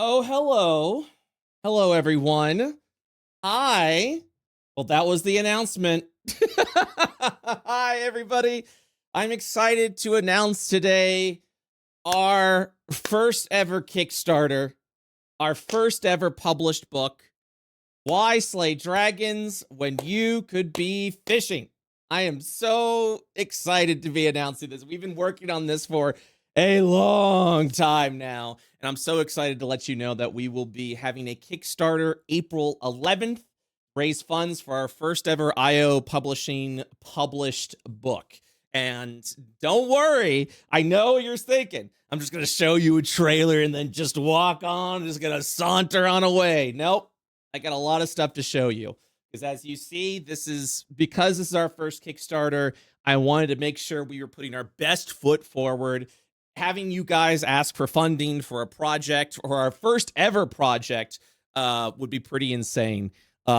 Oh, hello. Hello, everyone. Well, that was the announcement. Hi, everybody. I'm excited to announce today our first ever Kickstarter, our first ever published book, Why Slay Dragons When You Could Be Fishing. I am so excited to be announcing this. We've been working on this for a long time now, and I'm so excited to let you know that we will be having a Kickstarter April 11th, raise funds for our first ever IO Publishing published book. And don't worry, I know what you're thinking, I'm just going to show you a trailer and then just walk on, just going to saunter on away. Nope, I got a lot of stuff to show you. Because as you see, because this is our first Kickstarter, I wanted to make sure we were putting our best foot forward. Having you guys ask for funding for a project or our first ever project would be pretty insane.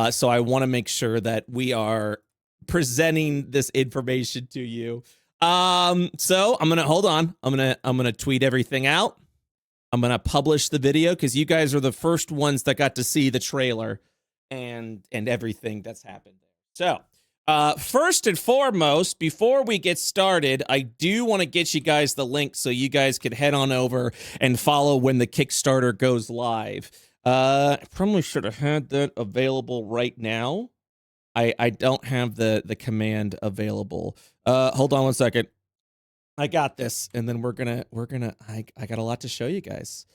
So I want to make sure that we are presenting this information to you. So I'm gonna hold on. I'm gonna tweet everything out. I'm gonna publish the video because you guys are the first ones that got to see the trailer and everything that's happened there. So first and foremost, before we get started, I do want to get you guys the link so you guys could head on over and follow when the Kickstarter goes live. I probably should have had that available right now. I don't have the command available. Hold on one second. I got this, and then I got a lot to show you guys.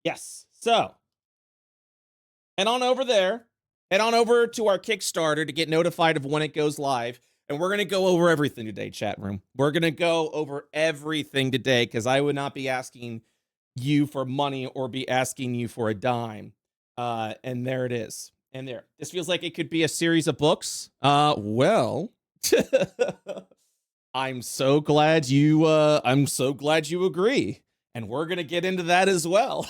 Yes. So head on over there. Head on over to our Kickstarter to get notified of when it goes live. And we're going to go over everything today, chat room. We're going to go over everything today because I would not be asking you for money or be asking you for a dime. And there it is. And there. This feels like it could be a series of books. Well, I'm so glad you agree. And we're going to get into that as well.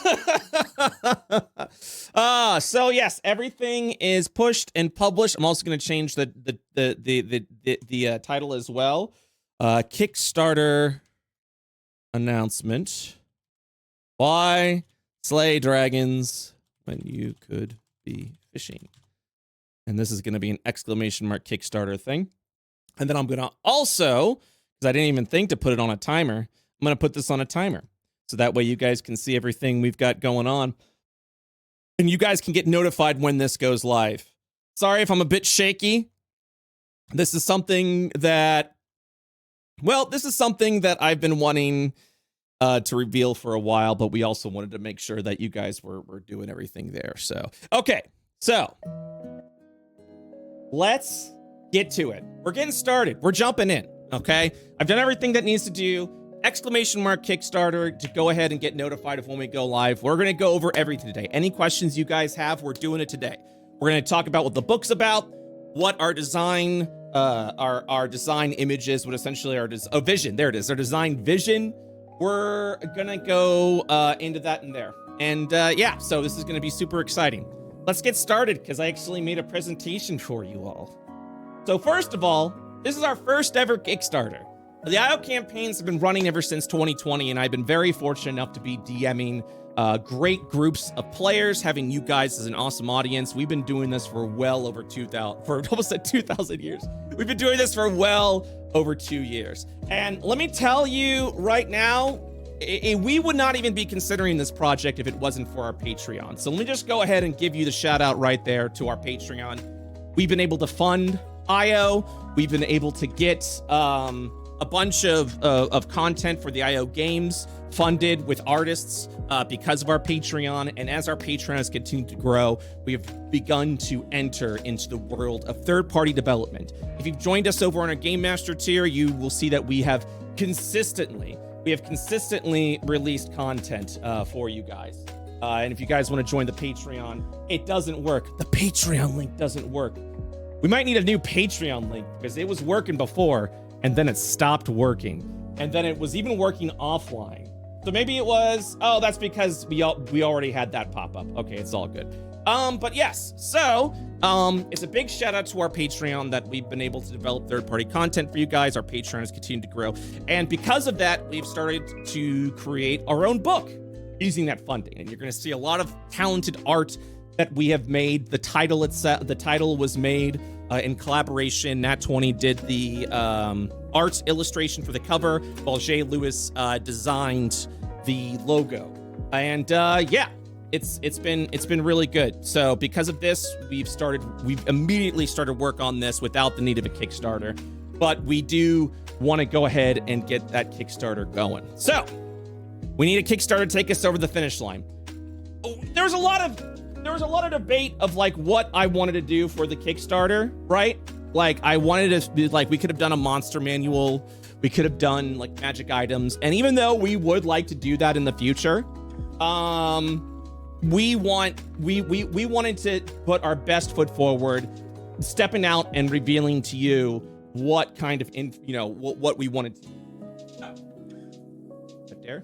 So yes, everything is pushed and published. I'm also going to change the title as well. Kickstarter announcement. Why slay dragons when you could be fishing? And this is going to be an exclamation mark Kickstarter thing. And then I'm going to also, because I didn't even think to put it on a timer, I'm going to put this on a timer. So that way you guys can see everything we've got going on. And you guys can get notified when this goes live. Sorry if I'm a bit shaky. This is something that I've been wanting to reveal for a while, but we also wanted to make sure that you guys were doing everything there. So, okay. So, let's get to it. We're getting started. We're jumping in, okay? I've done everything that needs to do. Exclamation mark Kickstarter to go ahead and get notified of when we go live. We're going to go over everything today. Any questions you guys have, we're doing it today. We're going to talk about what the book's about, what our design, our design images, what essentially our vision. There it is. Our design vision. We're going to go into that in there. And yeah, so this is going to be super exciting. Let's get started because I actually made a presentation for you all. So first of all, this is our first ever Kickstarter. The IO campaigns have been running ever since 2020, and I've been very fortunate enough to be DMing great groups of players, having you guys as an awesome audience. We've been doing this for well over 2,000 years. We've been doing this for well over 2 years. And let me tell you right now, we would not even be considering this project if it wasn't for our Patreon. So let me just go ahead and give you the shout out right there to our Patreon. We've been able to fund IO. We've been able to get a bunch of content for the IO games funded with artists because of our Patreon. And as our Patreon has continued to grow, we have begun to enter into the world of third-party development. If you've joined us over on our Game Master tier, you will see that we have consistently released content for you guys. And if you guys want to join the Patreon, it doesn't work. The Patreon link doesn't work. We might need a new Patreon link because it was working before and then it stopped working. And then it was even working offline. So maybe it was, oh, that's because we already had that pop up. Okay, it's all good. But yes, so it's a big shout out to our Patreon that we've been able to develop third-party content for you guys. Our Patreon has continued to grow. And because of that, we've started to create our own book. using that funding. And you're going to see a lot of talented art that we have made. The title was made in collaboration. Nat 20 did the art illustration for the cover, while Jay Lewis designed the logo. And yeah, it's been really good. So because of this, we've immediately started work on this without the need of a Kickstarter. But we do want to go ahead and get that Kickstarter going. So we need a Kickstarter to take us over the finish line. There was a lot of debate of like what I wanted to do for the Kickstarter, right? Like I wanted to be like, we could have done a monster manual, we could have done like magic items, and even though we would like to do that in the future, we wanted to put our best foot forward, stepping out and revealing to you what kind of what we wanted to do. Right there.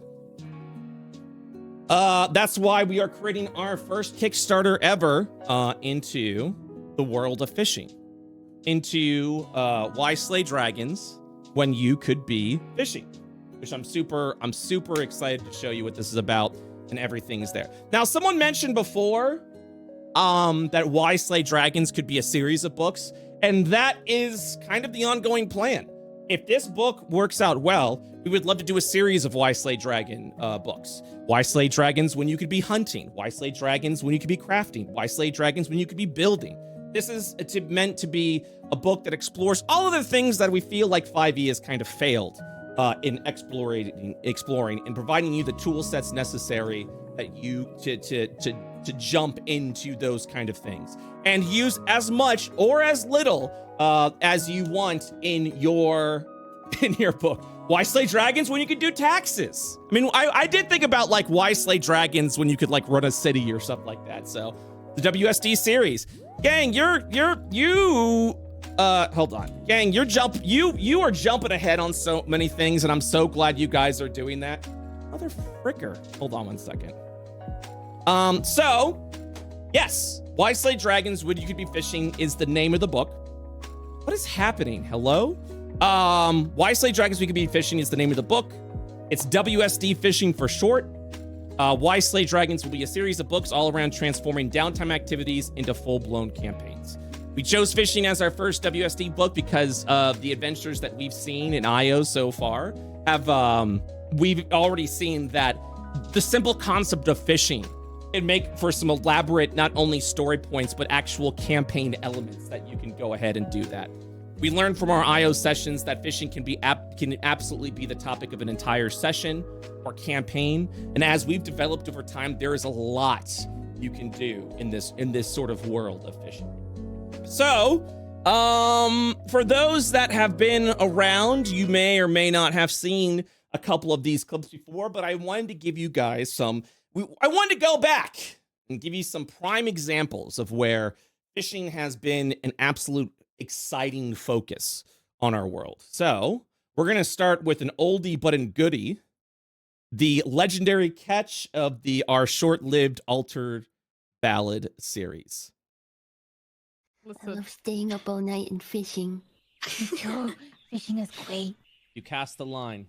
That's why we are creating our first Kickstarter ever into the world of fishing, into why slay dragons when you could be fishing, which I'm super excited to show you what this is about, and everything's there. Now, someone mentioned before that why slay dragons could be a series of books, and that is kind of the ongoing plan. If this book works out well, we would love to do a series of Why Slay Dragon books. Why Slay Dragons when you could be hunting? Why Slay Dragons when you could be crafting? Why Slay Dragons when you could be building? This is meant to be a book that explores all of the things that we feel like 5e has kind of failed in exploring and providing you the tool sets necessary that you to jump into those kind of things and use as much or as little as you want in your book. Why slay dragons when you could do taxes? I mean, I did think about like why slay dragons when you could like run a city or something like that. So the WSD series, gang, hold on, gang, you are jumping ahead on so many things, and I'm so glad you guys are doing that. Mother fricker. Hold on one second. So yes, Why Slay Dragons When You Could Be Fishing is the name of the book. What is happening? Hello? Why Slay Dragons We Could Be Fishing is the name of the book. It's WSD Fishing for short. Why Slay Dragons will be a series of books all around transforming downtime activities into full-blown campaigns. We chose fishing as our first WSD book because of the adventures that we've seen in IO so far. We've already seen that the simple concept of fishing can make for some elaborate, not only story points, but actual campaign elements that you can go ahead and do that. We learned from our IO sessions that fishing can absolutely be the topic of an entire session or campaign. And as we've developed over time, there is a lot you can do in this sort of world of fishing. So, for those that have been around, you may or may not have seen a couple of these clips before, but I wanted to give you guys I wanted to go back and give you some prime examples of where fishing has been an absolute exciting focus on our world. So we're going to start with an oldie but a goodie, the legendary catch of our short-lived altered ballad series. I love staying up all night and fishing. Fishing is great. You cast the line.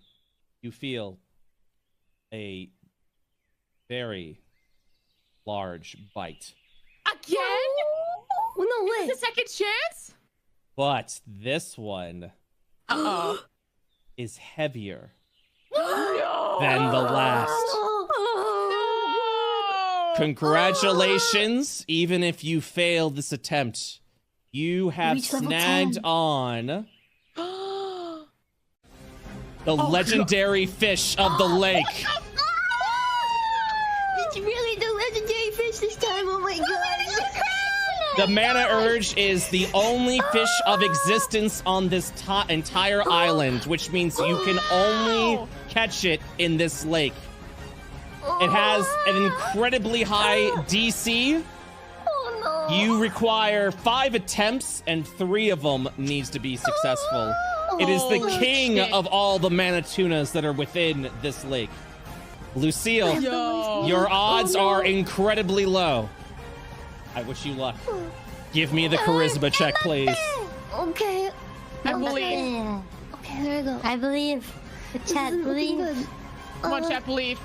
You feel a very large bite. Again? Oh, no way. The second chance? But this one is heavier than the last. Congratulations. Even if you fail this attempt, you have snagged on the legendary fish of the lake. It's really the legendary fish this time. Oh my god. The Mana Urge is the only fish of existence on this entire island, which means you can only catch it in this lake. It has an incredibly high DC. Oh no. You require 5 attempts, and 3 of them needs to be successful. It is the king of all the mana tunas that are within this lake. Lucille, your odds are incredibly low. I wish you luck. Give me the charisma check, please. Okay. I believe. Okay, there we go. I believe. The chat believes. Come on, chat, believe.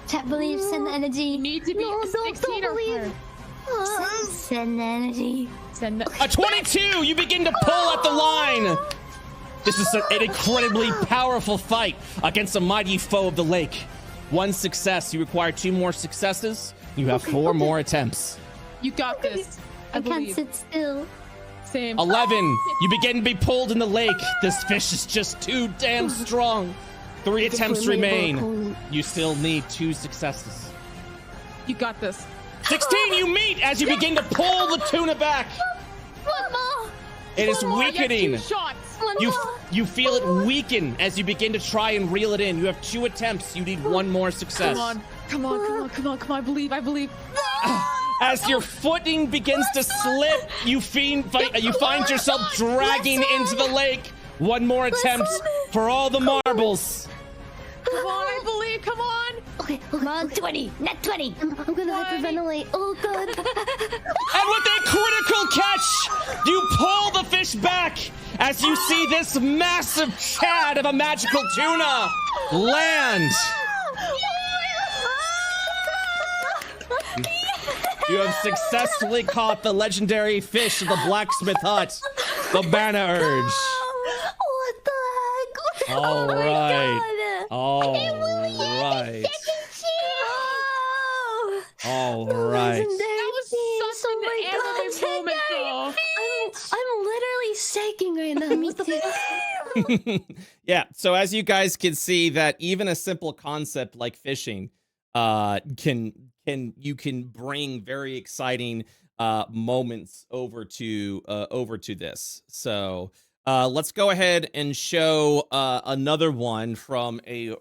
Chat believe, send the energy. You need to be No, a 16 or believe. higher. Send the energy. Send the... A 22! You begin to pull at the line! This is an incredibly powerful fight against a mighty foe of the lake. 1 success. You require 2 more successes. You have 4 more attempts. You got this. I can't believe. sit still. Same. 11. You begin to be pulled in the lake. This fish is just too damn strong. 3 attempts remain. You still need 2 successes. You got this. 16. You meet as you begin to pull the tuna back. One more. It is One more, you have weakening. 2 shots. One You more. you feel it weaken as you begin to try and reel it in. You have 2 attempts. You need 1 more success. Come on. Come on, come on, come on, come on. I believe. As your footing begins to slip, you find yourself dragging into the lake. 1 more attempt for all the marbles. Come on, I believe. Come on. Okay, come on, 20. Net 20. I'm gonna hyperventilate. Oh god. And with a critical catch, you pull the fish back as you see this massive chad of a magical tuna land. You have successfully caught the legendary fish of the blacksmith hut, the Banner Urge. What the heck? All Oh my right. God. All right. Oh. All The right. legendary That was beast. such Oh my an anime God, moment, legendary though. beast. I'm literally shaking right now. Me too. Yeah, so as you guys can see that even a simple concept like fishing can bring very exciting moments over to this. So let's go ahead and show another one from a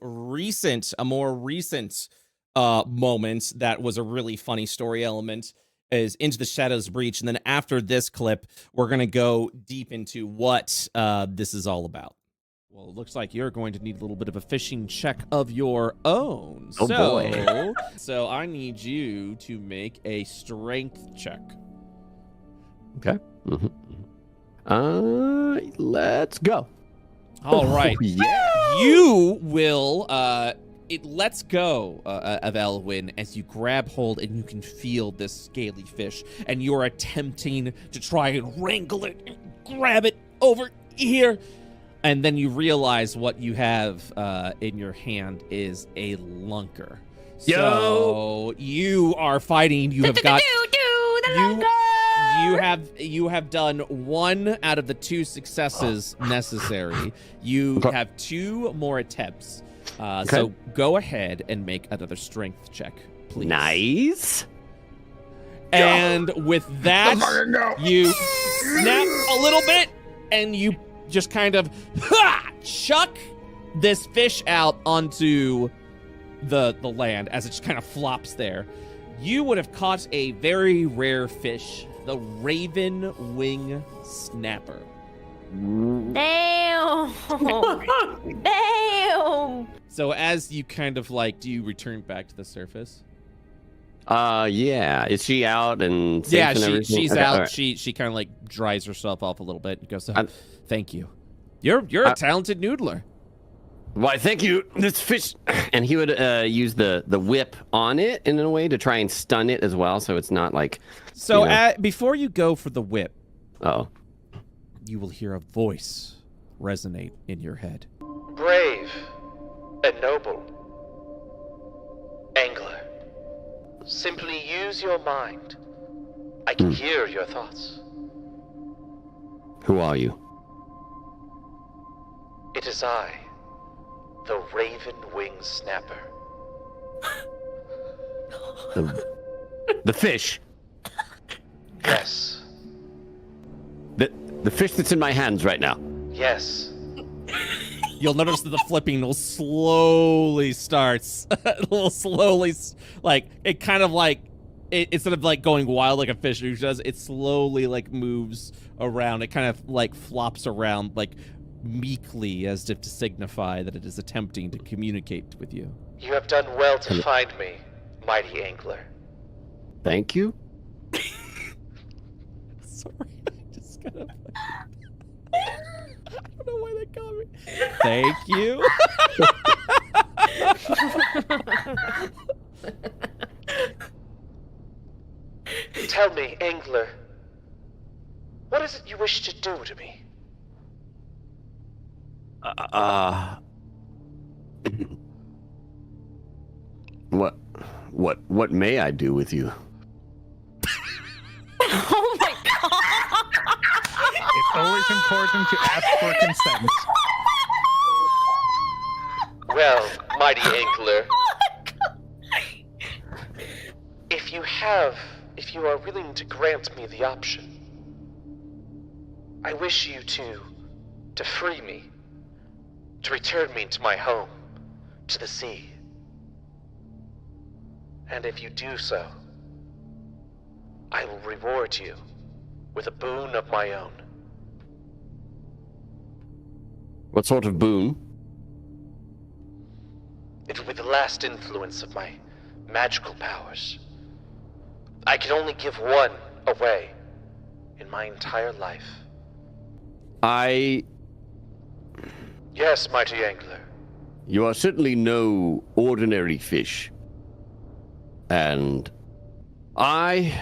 more recent moment that was a really funny story element, is Into the Shadows Breach. And then after this clip, we're going to go deep into what this is all about. Well, it looks like you're going to need a little bit of a fishing check of your own. Oh, boy. So I need you to make a strength check. Okay. Let's go. All right. Oh, yeah. You will it lets go of Elwyn as you grab hold, and you can feel this scaly fish, and you're attempting to try and wrangle it and grab it over here, and then you realize what you have in your hand is a lunker. Yo. So you are fighting. You have got you have done 1 out of the 2 successes necessary. You Okay. have 2 more attempts. Okay. So go ahead and make another strength check, please. Nice. And with that, you snap a little bit, and you just kind of chuck this fish out onto the land as it just kind of flops there. You would have caught a very rare fish, the raven wing snapper. Damn. Damn. So as you kind of do you return back to the surface? Yeah. Is she out and safe Yeah, and everything? she's Okay, out. all right. She kind of dries herself off a little bit and goes, I'm- "Thank you. You're a talented noodler." Why, thank you. This fish, and he would use the whip on it in a way to try and stun it as well, so it's not like. So you know. before you go for the whip, Oh. you will hear a voice resonate in your head. Brave and noble angler, simply use your mind. I can hear your thoughts. Who are you? It is I, the Raven Wing Snapper. The fish. Yes, The fish that's in my hands right now. yes. You'll notice that the flipping will slowly starts. It will slowly, it kind of instead of going wild like a fish usually does, it slowly moves around. It kind of flops around meekly as if to signify that it is attempting to communicate with you. You have done well to find me, mighty angler. Thank you. Sorry, I just kind of. I don't know why they call me. Thank you. Tell me, angler, what is it you wish to do to me? What may I do with you? Oh my god! It's always important to ask for consent. Well, mighty angler, if you are willing to grant me the option, I wish you to free me, to return me to my home, to the sea. And if you do so, I will reward you with a boon of my own. What sort of boon? It will be the last influence of my magical powers. I can only give one away in my entire life. Yes, mighty angler. You are certainly no ordinary fish. And I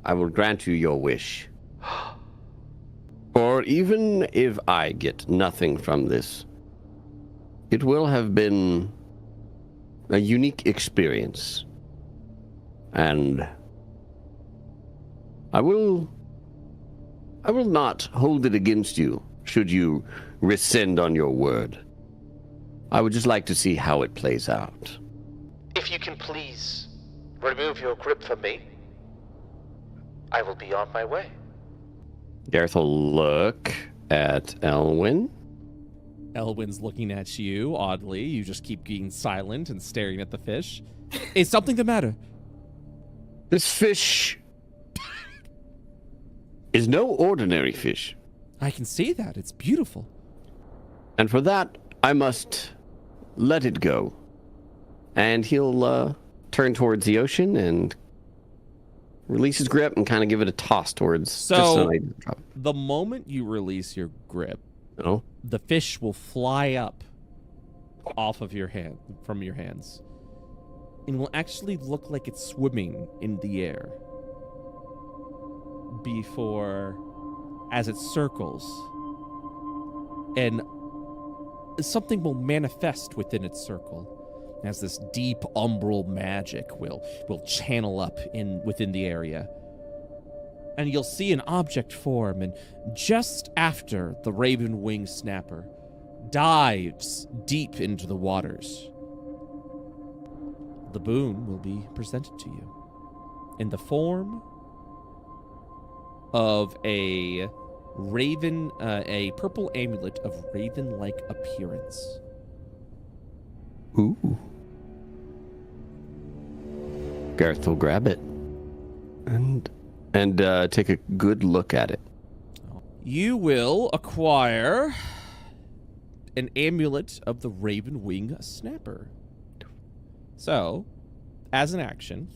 will grant you your wish. For even if I get nothing from this, it will have been a unique experience. And I will not hold it against you should you rescind on your word. I would just like to see how it plays out. If you can please remove your grip from me, I will be on my way. Gareth will look at Elwyn. Elwyn's looking at you oddly. You just keep being silent and staring at the fish. Is something the matter? This fish is no ordinary fish. I can see that. It's beautiful. And for that, I must let it go. And he'll turn towards the ocean and release his grip and kind of give it a toss towards... So, the moment you release your grip, no? The fish will fly up off of your hand, from your hands. And will actually look like it's swimming in the air. Before, as it circles, and something will manifest within its circle. As this deep umbral magic will channel up within the area. And you'll see an object form, and just after the raven wing snapper dives deep into the waters, the boon will be presented to you in the form of a raven, a purple amulet of raven-like appearance. Ooh. Gareth will grab it and take a good look at it. You will acquire an amulet of the raven wing snapper. So, as an action,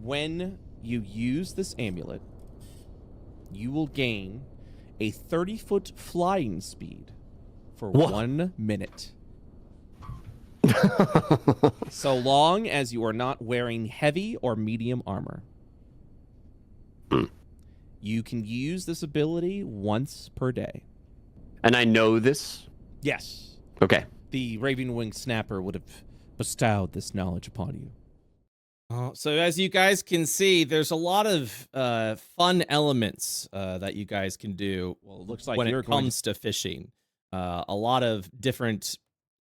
when you use this amulet, you will gain a 30-foot flying speed for 1 minute. So long as you are not wearing heavy or medium armor. You can use this ability once per day. And I know this? Yes. Okay. The Raven Wing Snapper would have bestowed this knowledge upon you. So as you guys can see, there's a lot of fun elements that you guys can do. Well, it looks like when it comes to fishing, a lot of different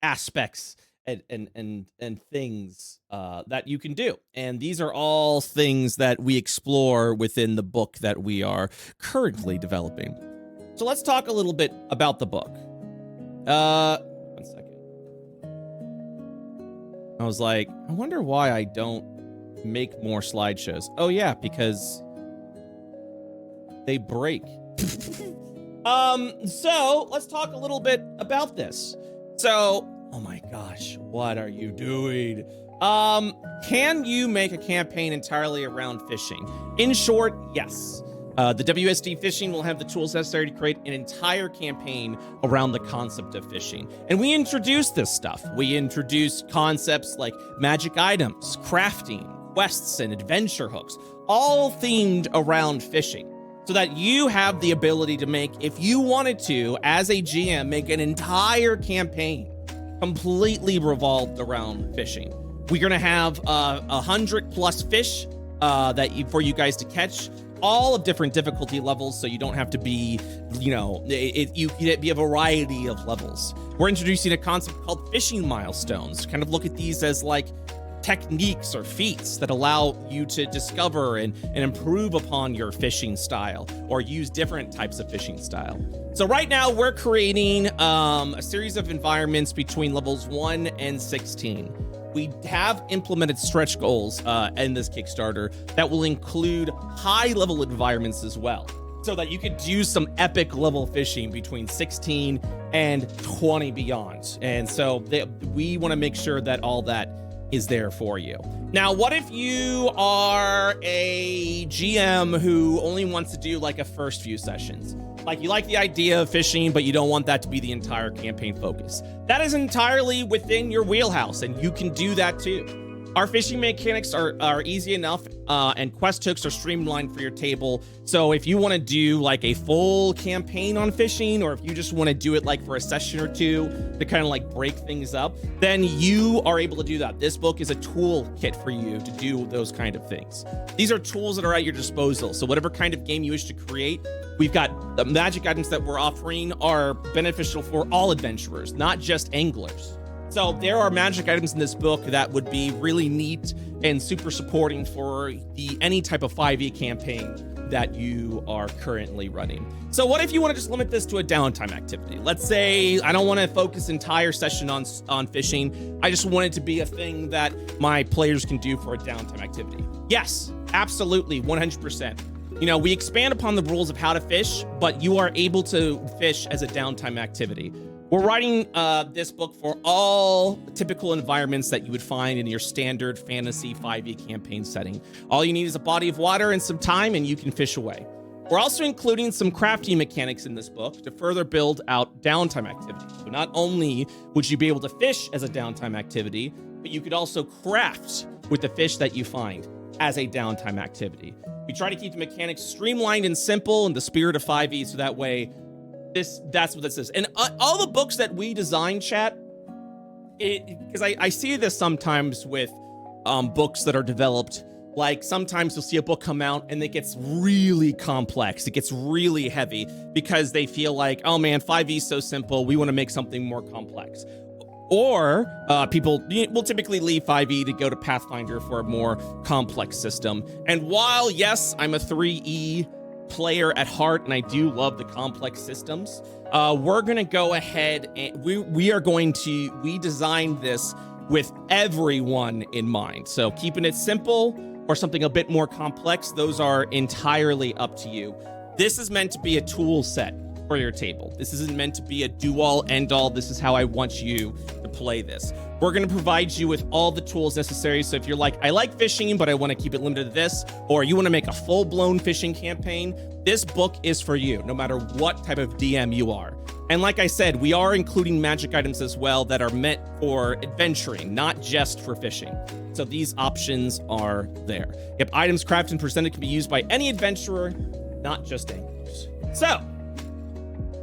aspects and things that you can do. And these are all things that we explore within the book that we are currently developing. So let's talk a little bit about the book. 1 second. I was like, I wonder why I don't make more slideshows. Oh yeah, because they break. So let's talk a little bit about this. So, oh my gosh, what are you doing? Can you make a campaign entirely around fishing? In short, yes. The WSD Fishing will have the tools necessary to create an entire campaign around the concept of fishing. And we introduce this stuff. We introduce concepts like magic items, crafting, quests and adventure hooks, all themed around fishing, so that you have the ability to make, if you wanted to, as a GM, make an entire campaign completely revolved around fishing. We're gonna have 100+ fish for you guys to catch, all of different difficulty levels, so you don't have to be, you can be a variety of levels. We're introducing a concept called Fishing Milestones. Kind of look at these as like techniques or feats that allow you to discover and improve upon your fishing style, or use different types of fishing style. So right now we're creating a series of environments between levels 1 and 16. We have implemented stretch goals in this Kickstarter that will include high-level environments as well, so that you could do some epic level fishing between 16 and 20 beyond. And so we want to make sure that all that is there for you. Now, what if you are a GM who only wants to do like a first few sessions? Like, you like the idea of fishing, but you don't want that to be the entire campaign focus. That is entirely within your wheelhouse, and you can do that too. Our fishing mechanics are easy enough, and quest hooks are streamlined for your table. So if you want to do like a full campaign on fishing, or if you just want to do it like for a session or two to kind of like break things up, then you are able to do that. This book is a toolkit for you to do those kind of things. These are tools that are at your disposal. So whatever kind of game you wish to create, we've got the magic items that we're offering are beneficial for all adventurers, not just anglers. So there are magic items in this book that would be really neat and super supporting for any type of 5e campaign that you are currently running. So what if you want to just limit this to a downtime activity? Let's say I don't want to focus entire session on fishing. I just want it to be a thing that my players can do for a downtime activity. Yes, absolutely, 100%. We expand upon the rules of how to fish, but you are able to fish as a downtime activity. We're writing this book for all typical environments that you would find in your standard fantasy 5e campaign setting. All you need is a body of water and some time, and you can fish away. We're also including some crafting mechanics in this book to further build out downtime activities. So not only would you be able to fish as a downtime activity, but you could also craft with the fish that you find as a downtime activity. We try to keep the mechanics streamlined and simple in the spirit of 5e, so that way that's what this is. And all the books that we design, chat, because I see this sometimes with books that are developed. Like, sometimes you'll see a book come out and it gets really complex. It gets really heavy because they feel like, oh man, 5e is so simple, we want to make something more complex. Or people will typically leave 5e to go to Pathfinder for a more complex system. And while, yes, I'm a 3e player at heart, and I do love the complex systems, we're gonna go ahead and we designed this with everyone in mind. So keeping it simple or something a bit more complex, those are entirely up to you. This is meant to be a tool set for your table. This isn't meant to be a do-all, end-all. This is how I want you to play this. We're going to provide you with all the tools necessary. So if you're like, I like fishing, but I want to keep it limited to this, or you want to make a full-blown fishing campaign, this book is for you, no matter what type of DM you are. And like I said, we are including magic items as well that are meant for adventuring, not just for fishing. So these options are there. If items crafted and presented can be used by any adventurer, not just anglers. So,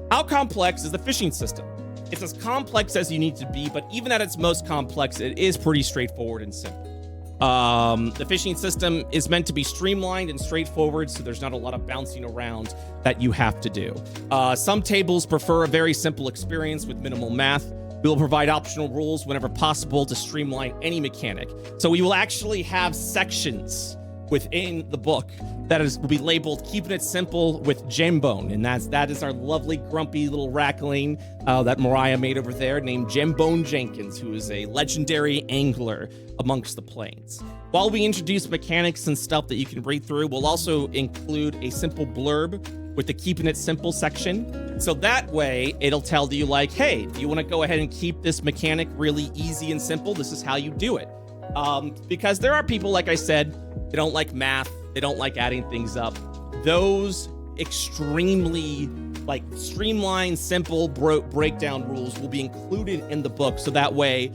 how complex is the fishing system? It's as complex as you need to be, but even at its most complex, it is pretty straightforward and simple. The fishing system is meant to be streamlined and straightforward, so there's not a lot of bouncing around that you have to do. Some tables prefer a very simple experience with minimal math. We will provide optional rules whenever possible to streamline any mechanic. So we will actually have sections within the book will be labeled "Keeping It Simple" with Jembone, and that is our lovely grumpy little rackling that Mariah made over there, named Jembone Jenkins, who is a legendary angler amongst the plains. While we introduce mechanics and stuff that you can read through, we'll also include a simple blurb with the Keeping It Simple section. So that way it'll tell you like, hey, do you want to go ahead and keep this mechanic really easy and simple? This is how you do it. Because there are people, like I said, they don't like math. They don't like adding things up. Those extremely streamlined, simple breakdown rules will be included in the book. So that way,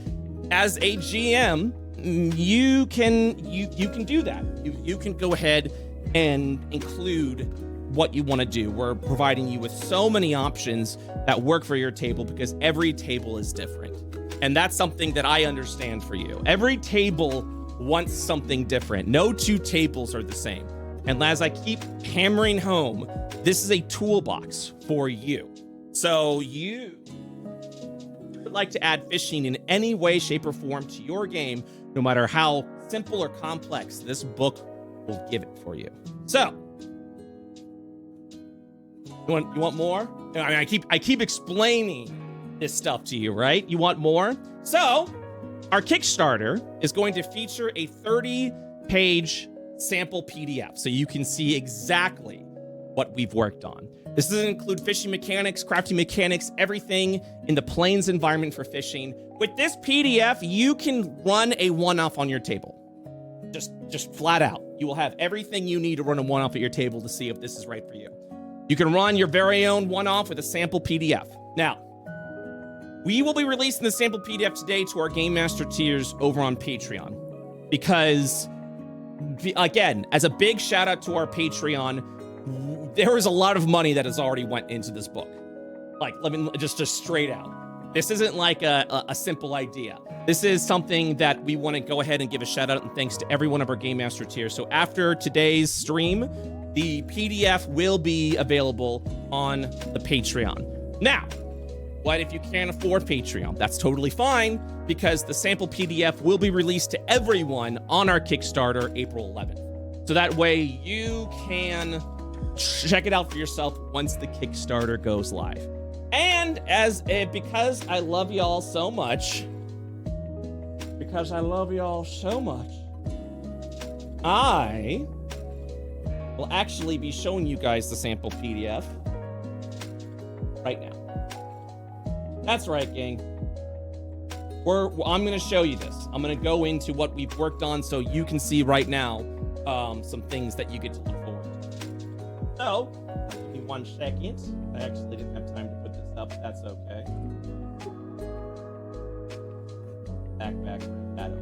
as a GM, you can do that. You can go ahead and include what you want to do. We're providing you with so many options that work for your table because every table is different. And that's something that I understand for you. Every table wants something different. No two tables are the same. And as I keep hammering home, this is a toolbox for you. So you would like to add fishing in any way, shape, or form to your game, no matter how simple or complex, this book will give it for you. So, you want more? I mean, I keep explaining this stuff to you, right? You want more? So, our Kickstarter is going to feature a 30-page sample PDF, so you can see exactly what we've worked on. This doesn't include fishing mechanics, crafting mechanics, everything in the plains environment for fishing. With this PDF, you can run a one-off on your table. Just flat out. You will have everything you need to run a one-off at your table to see if this is right for you. You can run your very own one-off with a sample PDF. Now, we will be releasing the sample PDF today to our Game Master tiers over on Patreon. Because, again, as a big shout out to our Patreon, there is a lot of money that has already went into this book. Like, let me just straight out. This isn't like a simple idea. This is something that we want to go ahead and give a shout out and thanks to every one of our Game Master tiers. So after today's stream, the PDF will be available on the Patreon. Now, what if you can't afford Patreon? That's totally fine, because the sample PDF will be released to everyone on our Kickstarter April 11th. So that way you can check it out for yourself once the Kickstarter goes live. And because I love y'all so much, I will actually be showing you guys the sample PDF right now. That's right, gang. I'm going to show you this. I'm going to go into what we've worked on so you can see right now some things that you get to look forward to. So, give me 1 second. I actually didn't have time to put this up. That's okay. Back. Got it.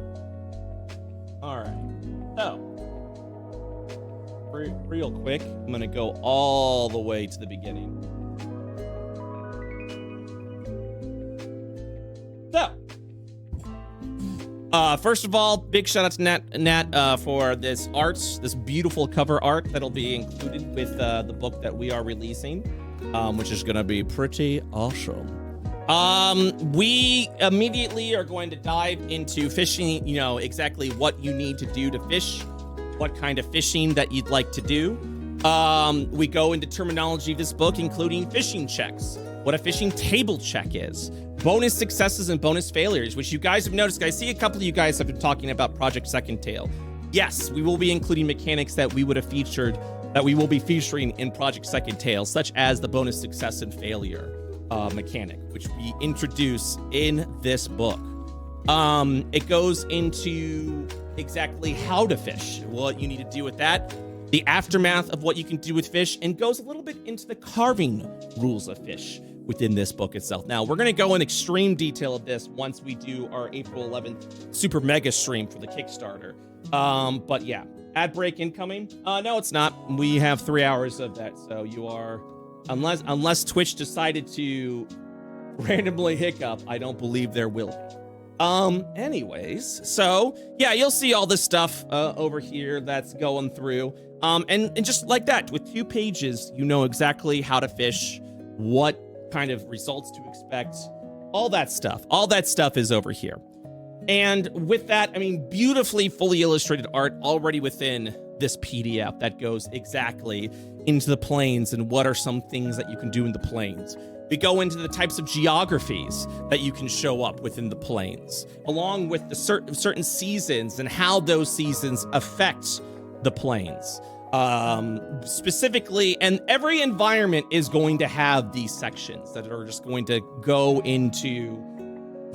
All right. So, real quick, I'm going to go all the way to the beginning. So, first of all, big shout out to Nat for this beautiful cover art that'll be included with the book that we are releasing, which is going to be pretty awesome. We immediately are going to dive into fishing, exactly what you need to do to fish, what kind of fishing that you'd like to do. We go into terminology of this book, including fishing checks, what a fishing table check is, bonus successes and bonus failures, which you guys have noticed. I see a couple of you guys have been talking about Project Second Tail. Yes, we will be including mechanics that we would have featured, that we will be featuring in Project Second Tail, such as the bonus success and failure mechanic, which we introduce in this book. It goes into exactly how to fish, what you need to do with that, the aftermath of what you can do with fish, and goes a little bit into the carving rules of fish within this book itself. Now, we're going to go in extreme detail of this once we do our April 11th super mega stream for the Kickstarter. But yeah, ad break incoming. No, it's not. We have 3 hours of that. So you are, unless Twitch decided to randomly hiccup, I don't believe there will be. Anyways, so yeah, you'll see all this stuff over here that's going through. And just like that, with 2 pages, you know exactly how to fish, what kind of results to expect, all that stuff is over here. And with that, I mean, beautifully fully illustrated art already within this PDF that goes exactly into the plains and what are some things that you can do in the plains. We go into the types of geographies that you can show up within the plains, along with the certain seasons and how those seasons affect the plains. Specifically, and every environment is going to have these sections that are just going to go into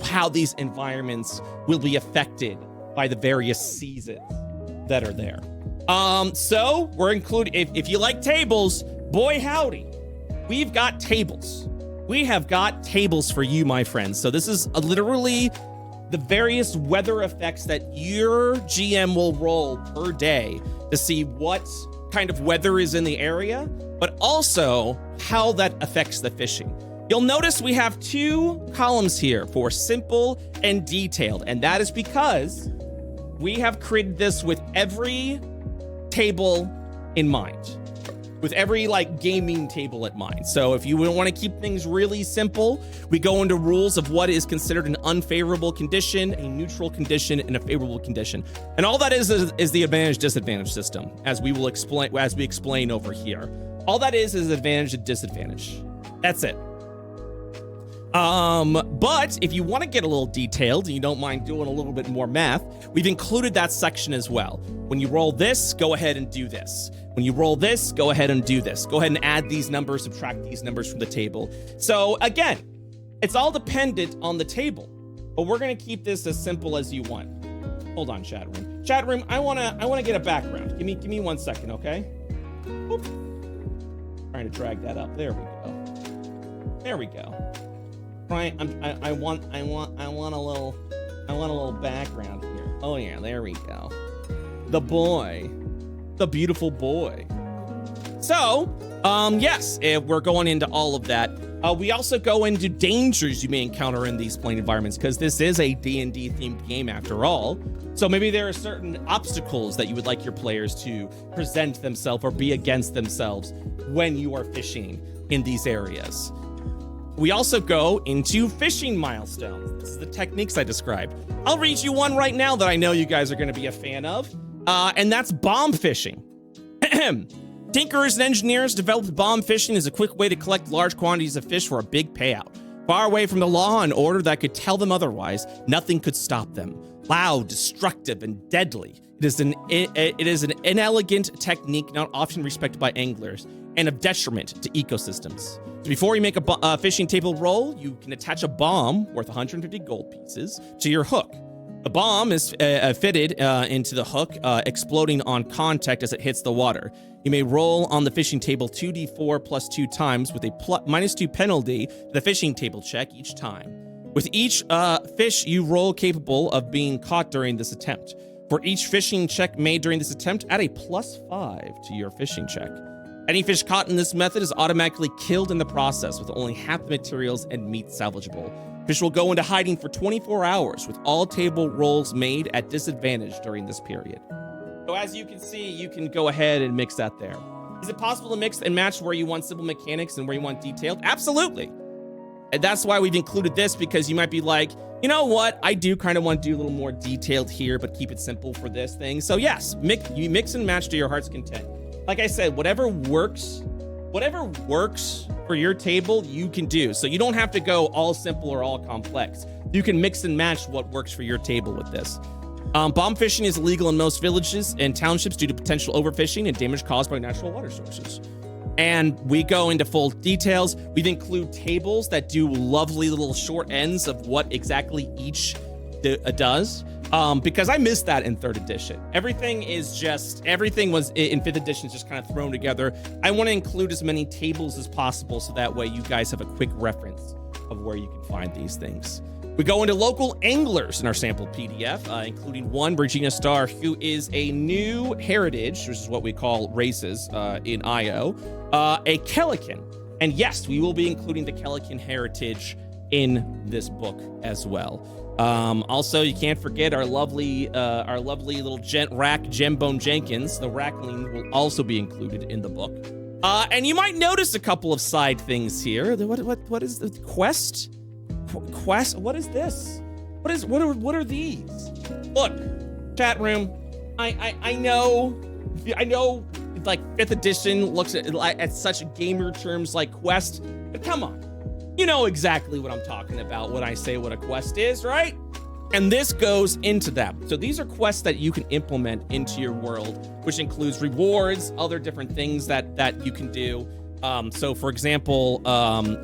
how these environments will be affected by the various seasons that are there. So we're including, if you like tables, boy howdy, we've got tables. We have got tables for you, my friends. So this is literally the various weather effects that your GM will roll per day to see what kind of weather is in the area, but also how that affects the fishing. You'll notice we have 2 columns here for simple and detailed, and that is because we have created this with every table in mind, with every gaming table in mind. So if you want to keep things really simple, we go into rules of what is considered an unfavorable condition, a neutral condition, and a favorable condition. And all that is the advantage disadvantage system, as we explain over here. All that is advantage and disadvantage. That's it. But if you want to get a little detailed and you don't mind doing a little bit more math, we've included that section as well. When you roll this, go ahead and do this. When you roll this, go ahead and do this. Go ahead and add these numbers, subtract these numbers from the table. So again, it's all dependent on the table, but we're going to keep this as simple as you want. Hold on, chat room. Chat room, I want to get a background. Give me 1 second, okay? Oop. Trying to drag that up. There we go. There we go. Right, I want a little background here. Oh yeah, there we go. The boy, the beautiful boy. So, yes, we're going into all of that. We also go into dangers you may encounter in these playing environments, because this is a D&D themed game after all. So maybe there are certain obstacles that you would like your players to present themselves or be against themselves when you are fishing in these areas. We also go into fishing milestones. This is the techniques I described. I'll read you one right now that I know you guys are going to be a fan of, and that's bomb fishing. Tinkerers and engineers developed bomb fishing as a quick way to collect large quantities of fish for a big payout. Far away from the law and order that could tell them otherwise, nothing could stop them. Loud, destructive, and deadly. It is an inelegant technique not often respected by anglers and of detriment to ecosystems. So before you make a fishing table roll, you can attach a bomb worth 150 gold pieces to your hook. The bomb is fitted into the hook, exploding on contact as it hits the water. You may roll on the fishing table 2d4 plus 2 times with a -2 penalty to the fishing table check each time. With each fish you roll capable of being caught during this attempt. For each fishing check made during this attempt, add a +5 to your fishing check. Any fish caught in this method is automatically killed in the process, with only half the materials and meat salvageable. Fish will go into hiding for 24 hours, with all table rolls made at disadvantage during this period. So as you can see, you can go ahead and mix that there. Is it possible to mix and match where you want simple mechanics and where you want detailed? Absolutely. And that's why we've included this, because you might be like, you know what? I do kind of want to do a little more detailed here, but keep it simple for this thing. So yes, you mix and match to your heart's content. Like I said, whatever works for your table, you can do. So you don't have to go all simple or all complex. You can mix and match what works for your table with this. Bomb fishing is illegal in most villages and townships due to potential overfishing and damage caused by natural water sources. And we go into full details. We've included tables that do lovely little short ends of what exactly each does. Because I missed that in 3rd edition. Everything was in 5th edition just kind of thrown together. I want to include as many tables as possible so that way you guys have a quick reference of where you can find these things. We go into local anglers in our sample PDF, including one, Regina Starr, who is a new heritage, which is what we call races in IO, a Kellican. And yes, we will be including the Kellican heritage in this book as well. Also, you can't forget our lovely little rack, Gembone Jenkins. The rackling will also be included in the book. And you might notice a couple of side things here. What is the quest? Quest? What is this? What are these? Look, chat room. I know. Like 5th edition looks at such gamer terms like quest, but come on. You know exactly what I'm talking about when I say what a quest is, right? And this goes into that. So these are quests that you can implement into your world, which includes rewards, other different things that you can do. So for example,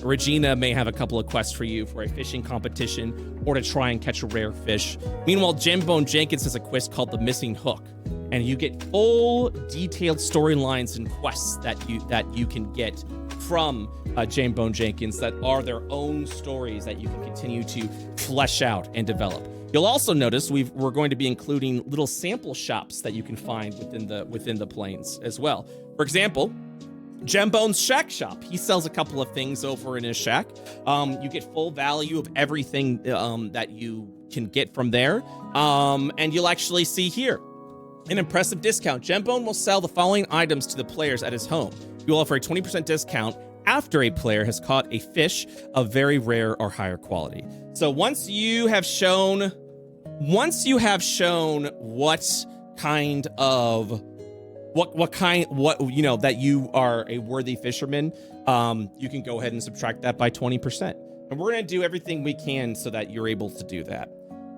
Regina may have a couple of quests for you for a fishing competition or to try and catch a rare fish. Meanwhile, Gembone Jenkins has a quest called The Missing Hook, and you get full detailed storylines and quests that you can get from Gembone Jenkins that are their own stories that you can continue to flesh out and develop. You You'll also notice we're going to be including little sample shops that you can find within the planes as well. For example, Gembone's Shack Shop. He sells a couple of things over in his shack. You get full value of everything that you can get from there. And you'll actually see here an impressive discount. Gembone will sell the following items to the players at his home. He will offer a 20% discount after a player has caught a fish of very rare or higher quality. So once you have shown what kind of that you are a worthy fisherman, you can go ahead and subtract that by 20%. And we're going to do everything we can so that you're able to do that.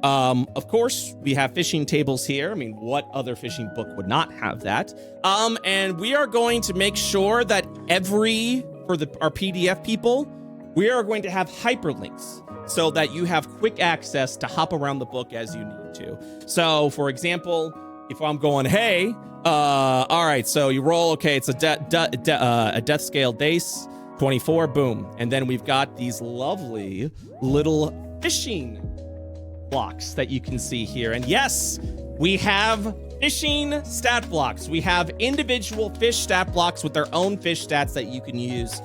Of course, we have fishing tables here. I mean, what other fishing book would not have that? And we are going to make sure that our PDF people, we are going to have hyperlinks so that you have quick access to hop around the book as you need to. So, for example, if I'm going, hey, all right, so you roll, okay, it's a death scale dice, 24, boom. And then we've got these lovely little fishing blocks that you can see here. And yes, we have fishing stat blocks. We have individual fish stat blocks with their own fish stats that you can use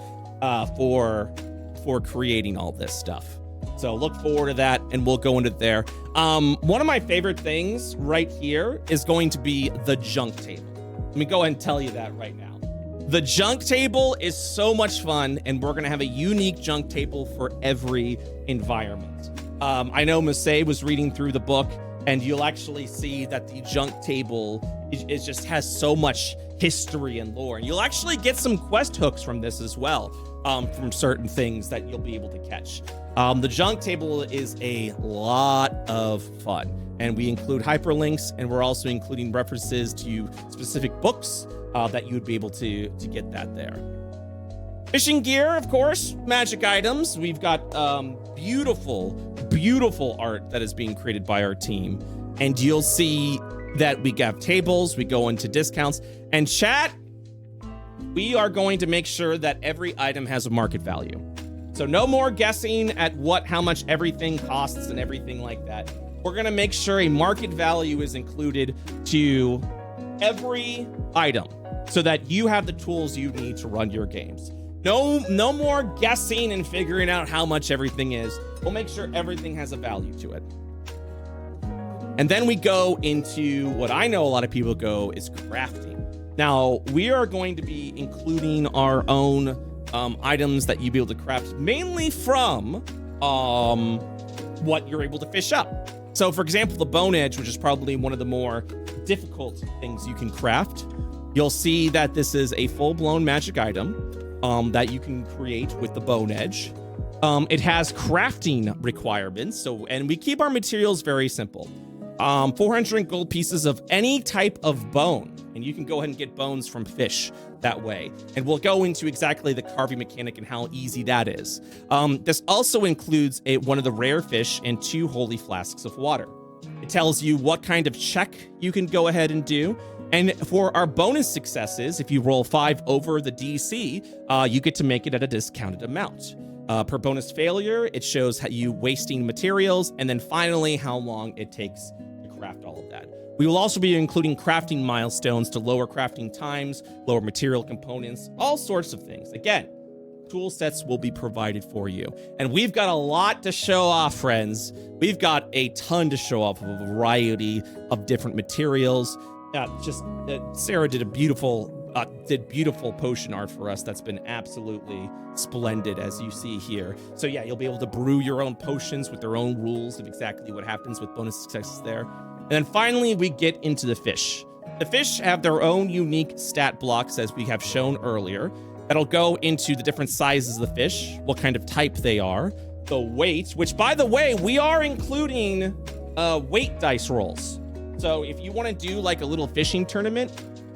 for creating all this stuff. So look forward to that, and we'll go into there. One of my favorite things right here is going to be the junk table. Let me go ahead and tell you that right now. The junk table is so much fun, and we're going to have a unique junk table for every environment. I know Masay was reading through the book, and you'll actually see that the junk table is just has so much history and lore. And you'll actually get some quest hooks from this as well, from certain things that you'll be able to catch. The junk table is a lot of fun, and we include hyperlinks, and we're also including references to specific books that you would be able to get that there. Fishing gear, of course, magic items. We've got beautiful art that is being created by our team. And you'll see that we have tables, we go into discounts. And chat, we are going to make sure that every item has a market value. So no more guessing at how much everything costs and everything like that. We're gonna make sure a market value is included to every item so that you have the tools you need to run your games. No more guessing and figuring out how much everything is. We'll make sure everything has a value to it. And then we go into what I know a lot of people go is crafting. Now, we are going to be including our own items that you'll be able to craft mainly from what you're able to fish up. So, for example, the bone edge, which is probably one of the more difficult things you can craft, you'll see that this is a full-blown magic item that you can create with the bone edge. It has crafting requirements, and we keep our materials very simple. 400 gold pieces of any type of bone, and you can go ahead and get bones from fish that way. And we'll go into exactly the carving mechanic and how easy that is. This also includes one of the rare fish and 2 holy flasks of water. It tells you what kind of check you can go ahead and do. And for our bonus successes, if you roll 5 over the DC, you get to make it at a discounted amount. Per bonus failure, it shows how you wasting materials, and then finally how long it takes to craft all of that. We will also be including crafting milestones to lower crafting times, lower material components, all sorts of things. Again, tool sets will be provided for you. And we've got a lot to show off, friends. We've got a ton to show off of a variety of different materials. Sarah did beautiful potion art for us that's been absolutely splendid, as you see here. So yeah, you'll be able to brew your own potions with their own rules of exactly what happens with bonus successes there. And then finally, we get into the fish. The fish have their own unique stat blocks, as we have shown earlier, that'll go into the different sizes of the fish, what kind of type they are, the weight, which, by the way, we are including weight dice rolls. So if you want to do like a little fishing tournament,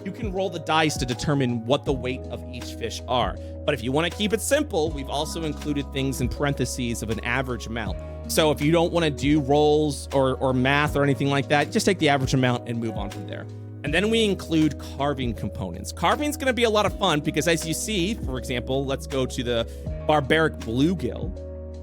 you can roll the dice to determine what the weight of each fish are. But if you want to keep it simple, we've also included things in parentheses of an average amount. So if you don't want to do rolls or math or anything like that, just take the average amount and move on from there. And then we include carving components. Carving is going to be a lot of fun because, as you see, for example, let's go to the barbaric bluegill.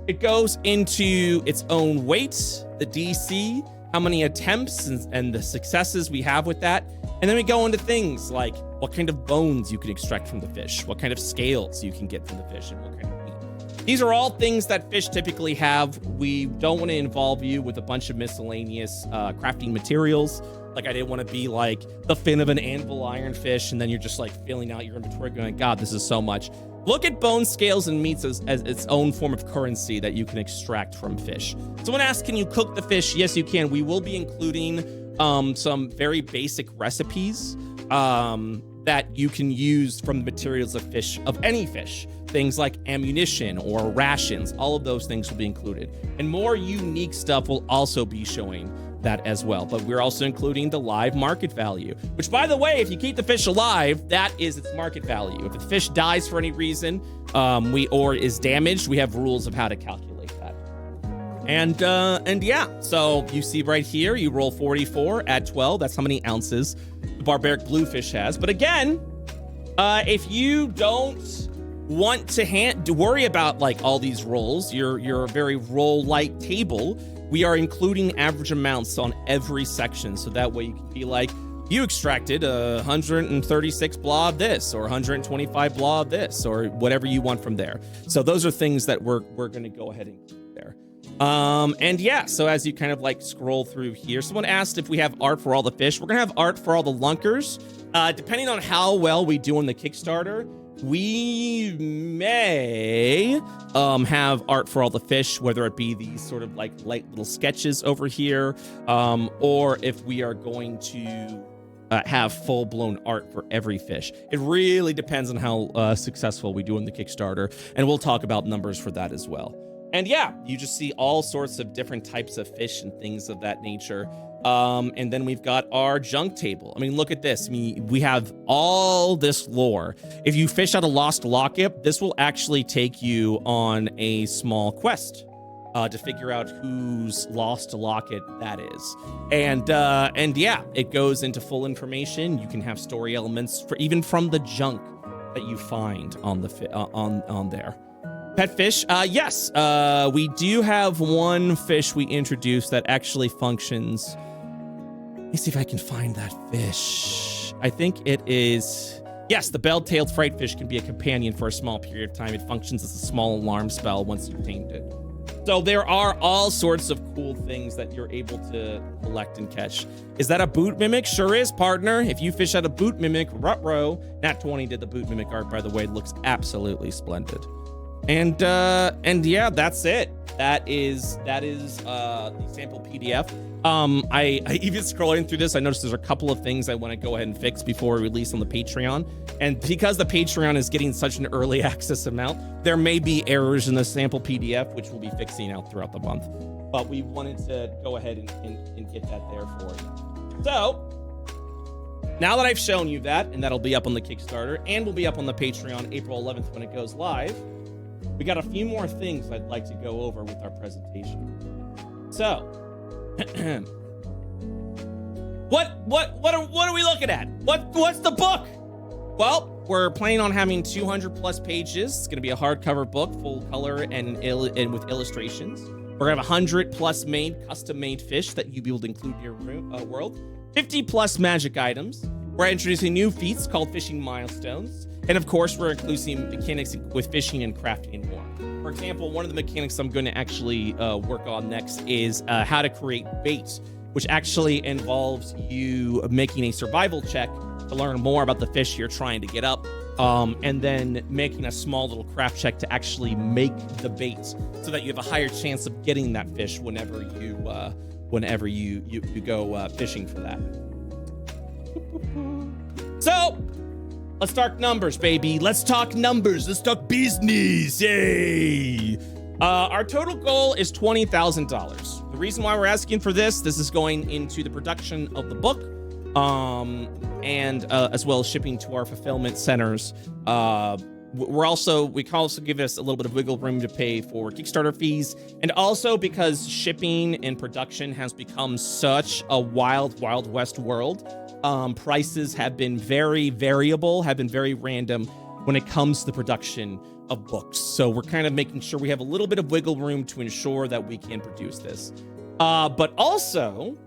It goes into its own weight, the DC, how many attempts and the successes we have with that. And then we go into things like what kind of bones you can extract from the fish, what kind of scales you can get from the fish, and what kind of meat. These are all things that fish typically have. We don't want to involve you with a bunch of miscellaneous crafting materials. Like I didn't want to be like the fin of an anvil ironfish, and then you're just like filling out your inventory going, God, this is so much. Look at bone, scales, and meats as its own form of currency that you can extract from fish. Someone asked, can you cook the fish? Yes, you can. We will be including some very basic recipes that you can use from the materials of fish, of any fish. Things like ammunition or rations, all of those things will be included. And more unique stuff will also be showing that as well. But we're also including the live market value, which, by the way, if you keep the fish alive, that is its market value. If the fish dies for any reason, or is damaged, we have rules of how to calculate that. And yeah, so you see right here, you roll 44, add 12. That's how many ounces the barbaric bluefish has. But again, if you don't want to worry about like all these rolls, you're a very roll light table. We are including average amounts on every section, so that way you can be like, you extracted 136 blah of this, or 125 blah of this, or whatever you want from there. So those are things that we're going to go ahead and include there. And yeah, so as you kind of like scroll through here, someone asked if we have art for all the fish. We're gonna have art for all the lunkers. Depending on how well we do on the Kickstarter, we may have art for all the fish, whether it be these sort of like light little sketches over here, or if we are going to have full-blown art for every fish. It really depends on how successful we do in the Kickstarter, and we'll talk about numbers for that as well. And yeah, you just see all sorts of different types of fish and things of that nature. And then we've got our junk table. I mean, look at this. I mean, we have all this lore. If you fish out a lost locket, this will actually take you on a small quest to figure out whose lost locket that is. And yeah, it goes into full information. You can have story elements for even from the junk that you find on the on there. Pet fish, yes, we do have one fish we introduced that actually functions. Let me see if I can find that fish. I think it is, yes, the bell-tailed fright fish can be a companion for a small period of time. It functions as a small alarm spell once you've tamed it. So there are all sorts of cool things that you're able to collect and catch. Is that a boot mimic? Sure is, partner. If you fish out a boot mimic, ruh-roh. Nat 20 did the boot mimic art, by the way. It looks absolutely splendid. And yeah, that's it. That is the sample PDF. I even scrolling through this, I noticed there's a couple of things I want to go ahead and fix before we release on the Patreon. And because the Patreon is getting such an early access amount, there may be errors in the sample PDF, which we'll be fixing out throughout the month. But we wanted to go ahead and get that there for you. So now that I've shown you that, and that'll be up on the Kickstarter and will be up on the Patreon April 11th when it goes live, we got a few more things I'd like to go over with our presentation. So, what are we looking at? What's the book? Well, we're planning on having 200 plus pages. It's going to be a hardcover book, full color and with illustrations. We're going to have 100 plus custom made fish that you'll be able to include in your world. 50 plus magic items. We're introducing new feats called Fishing Milestones. And of course, we're including mechanics with fishing and crafting and more. For example, one of the mechanics I'm going to actually work on next is how to create bait, which actually involves you making a survival check to learn more about the fish you're trying to get up, and then making a small little craft check to actually make the bait so that you have a higher chance of getting that fish whenever you go fishing for that. So, let's talk numbers, baby. Let's talk numbers. Let's talk business. Yay! Our total goal is $20,000. The reason why we're asking for this is going into the production of the book, and as well as shipping to our fulfillment centers. We can also give us a little bit of wiggle room to pay for Kickstarter fees, and also because shipping and production has become such a wild west world. Prices have been very variable, have been very random when it comes to the production of books. So we're kind of making sure we have a little bit of wiggle room to ensure that we can produce this. But also,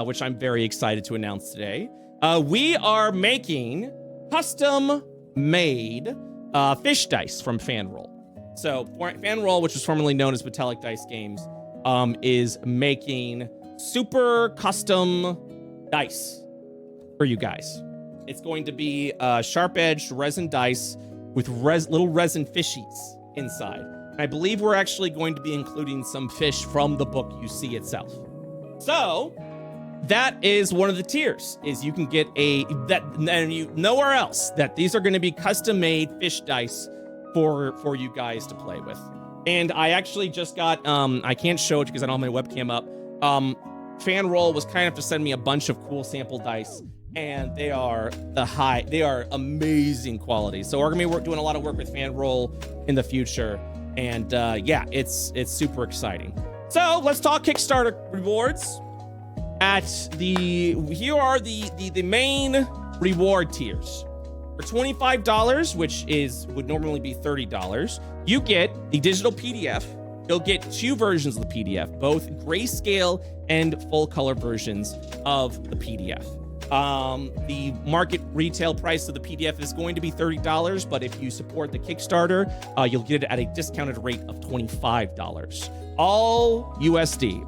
which I'm very excited to announce today, we are making custom-made fish dice from Fanroll. So Fanroll, which was formerly known as Metallic Dice Games, is making super custom dice for you guys. It's going to be sharp-edged resin dice with little resin fishies inside. And I believe we're actually going to be including some fish from the book you see itself. So that is one of the tiers, is you can get nowhere else that these are going to be custom-made fish dice for you guys to play with. And I actually just got, I can't show it because I don't have my webcam up. Fanroll was kind enough to send me a bunch of cool sample dice, and they are amazing quality. So we're gonna be doing a lot of work with Fanroll in the future. And yeah, it's super exciting. So let's talk Kickstarter rewards. Here are the main reward tiers. For $25, which would normally be $30, you get the digital PDF. You'll get 2 versions of the PDF, both grayscale and full color versions of the PDF. The market retail price of the PDF is going to be $30, but if you support the Kickstarter, you'll get it at a discounted rate of $25. All USD.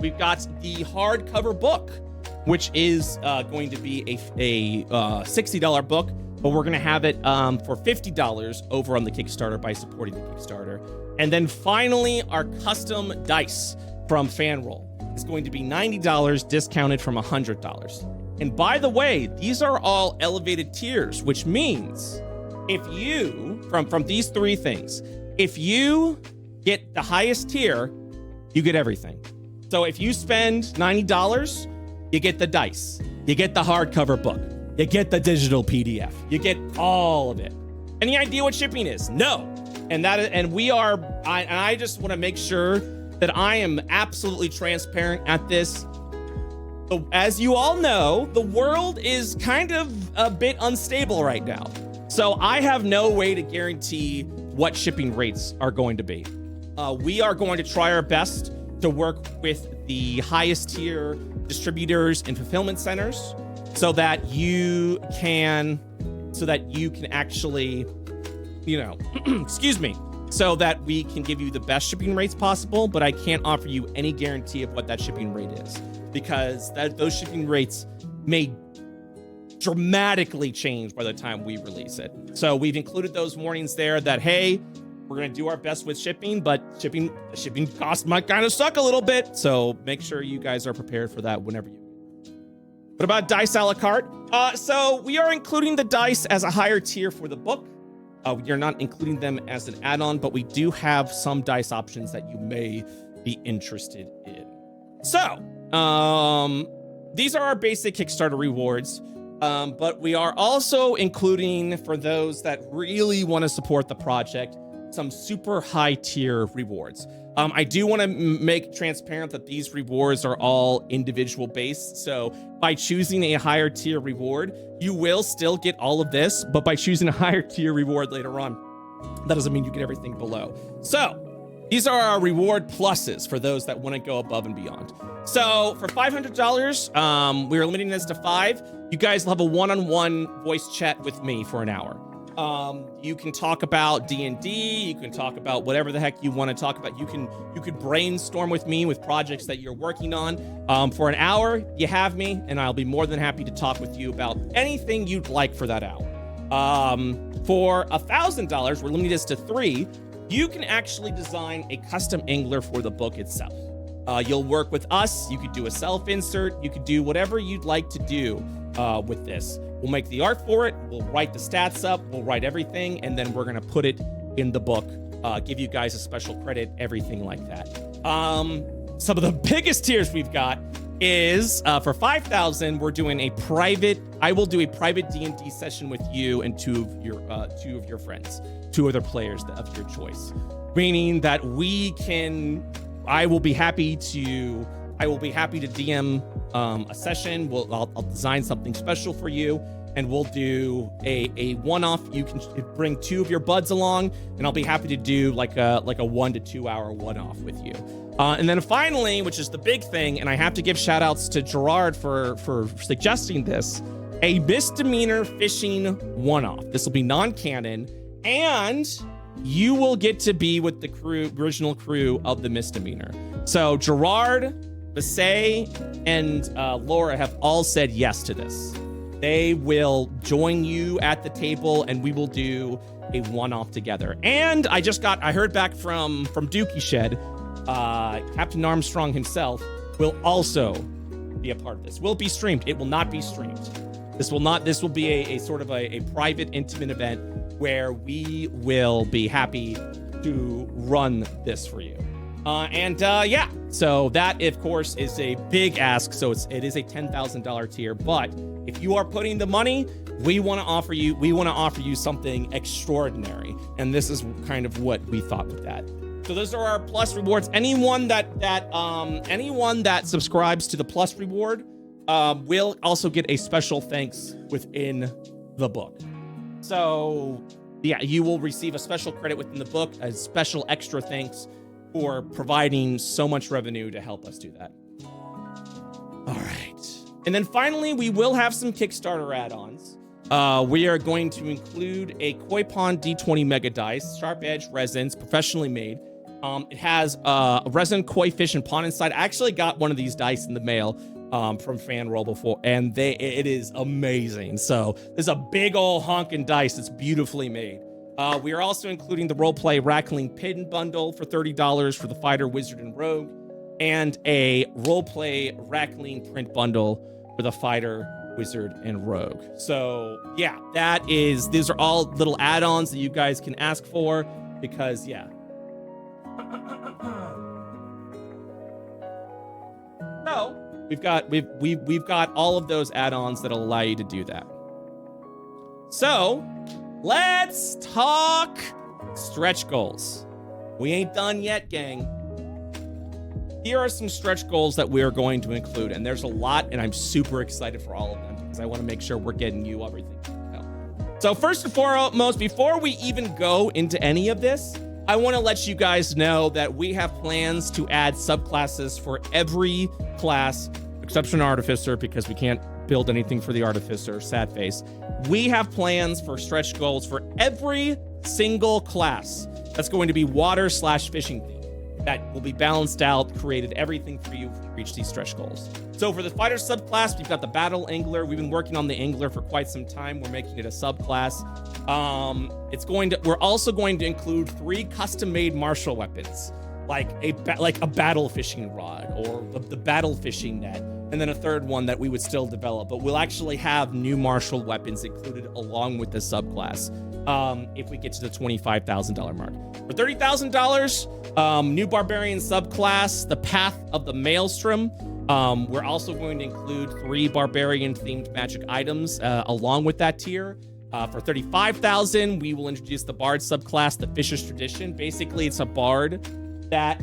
We've got the hardcover book, which is going to be a $60 book, but we're going to have it for $50 over on the Kickstarter by supporting the Kickstarter. And then finally, our custom dice from Fanroll is going to be $90, discounted from $100. And by the way, these are all elevated tiers, which means if you, from these 3 things, if you get the highest tier, you get everything. So if you spend $90, you get the dice, you get the hardcover book, you get the digital PDF, you get all of it. Any idea what shipping is? No. I just want to make sure that I am absolutely transparent at this. So as you all know, the world is kind of a bit unstable right now. So I have no way to guarantee what shipping rates are going to be. We are going to try our best to work with the highest tier distributors and fulfillment centers so that you can actually, excuse me, so that we can give you the best shipping rates possible, but I can't offer you any guarantee of what that shipping rate is, because those shipping rates may dramatically change by the time we release it. So we've included those warnings there that, hey, we're going to do our best with shipping, but shipping costs might kind of suck a little bit. So make sure you guys are prepared for that whenever you. What about dice a la carte? So we are including the dice as a higher tier for the book. We are not including them as an add-on, but we do have some dice options that you may be interested in. So these are our basic Kickstarter rewards. But we are also including, for those that really want to support the project, some super high tier rewards. I do want to make transparent that these rewards are all individual based. So by choosing a higher tier reward, you will still get all of this, but by choosing a higher tier reward later on, that doesn't mean you get everything below. So these are our reward pluses for those that want to go above and beyond. So for $500, we're limiting this to 5. You guys will have a one-on-one voice chat with me for an hour. You can talk about D&D, you can talk about whatever the heck you want to talk about. You could brainstorm with me with projects that you're working on. For an hour, you have me, and I'll be more than happy to talk with you about anything you'd like for that hour. For $1,000, we're limiting this to 3. You can actually design a custom angler for the book itself. You'll work with us. You could do a self-insert. You could do whatever you'd like to do with this. We'll make the art for it. We'll write the stats up. We'll write everything. And then we're going to put it in the book, give you guys a special credit, everything like that. Some of the biggest tiers we've got is for $5,000, we're doing I will do a private D&D session with you and two of your friends, 2 other players of your choice, meaning that I will be happy to DM a session. I'll design something special for you, and we'll do a one-off. You can bring 2 of your buds along, and I'll be happy to do like a 1 to 2 hour one-off with you. And then finally, which is the big thing, and I have to give shout outs to Gerard for suggesting this, a misdemeanor fishing one-off. This will be non-canon, and you will get to be with the original crew of the misdemeanor. So Gerard, Basay, and Laura have all said yes to this. They will join you at the table, and we will do a one-off together. And I heard back from Dookie Shed, Captain Armstrong himself will also be a part of this. Will it be streamed? It will not be streamed. This will be a sort of a private, intimate event where we will be happy to run this for you. Yeah, so that of course is a big ask. So it is a $10,000 tier, but if you are putting the money, we want to offer you something extraordinary, and this is kind of what we thought with that. So those are our plus rewards. Anyone that subscribes to the plus reward will also get a special thanks within the book. So yeah, you will receive a special credit within the book, a special extra thanks for providing so much revenue to help us do that. All right. And then finally, we will have some Kickstarter add-ons. We are going to include a Koi Pond D20 Mega Dice, sharp edge resins, professionally made. It has a resin koi fish and pond inside. I actually got one of these dice in the mail from Fanroll before, and it is amazing. So there's a big old honkin' dice that's beautifully made. We are also including the roleplay Rackling Pin bundle for $30 for the Fighter, Wizard, and Rogue, and a roleplay Rackling print bundle for the Fighter, Wizard, and Rogue. So yeah, these are all little add-ons that you guys can ask for, because yeah. So we've got all of those add-ons that'll allow you to do that. So let's talk stretch goals. We ain't done yet, gang. Here are some stretch goals that we are going to include, and there's a lot, and I'm super excited for all of them because I want to make sure we're getting you everything. So first and foremost, before we even go into any of this, I want to let you guys know that we have plans to add subclasses for every class, except for an artificer, because we can't build anything for the artificer, sad face. We have plans for stretch goals for every single class that's going to be water/fishing themed. That will be balanced out, created everything for you to reach these stretch goals. So for the fighter subclass, we've got the battle angler. We've been working on the angler for quite some time. We're making it a subclass. We're also going to include 3 custom-made martial weapons, like a battle fishing rod or the battle fishing net, and then a third one that we would still develop. But we'll actually have new martial weapons included along with the subclass if we get to the $25,000 mark. For $30,000, new barbarian subclass, the Path of the Maelstrom. We're also going to include 3 barbarian-themed magic items along with that tier. For $35,000, we will introduce the Bard subclass, the Fisher's Tradition. Basically, it's a bard that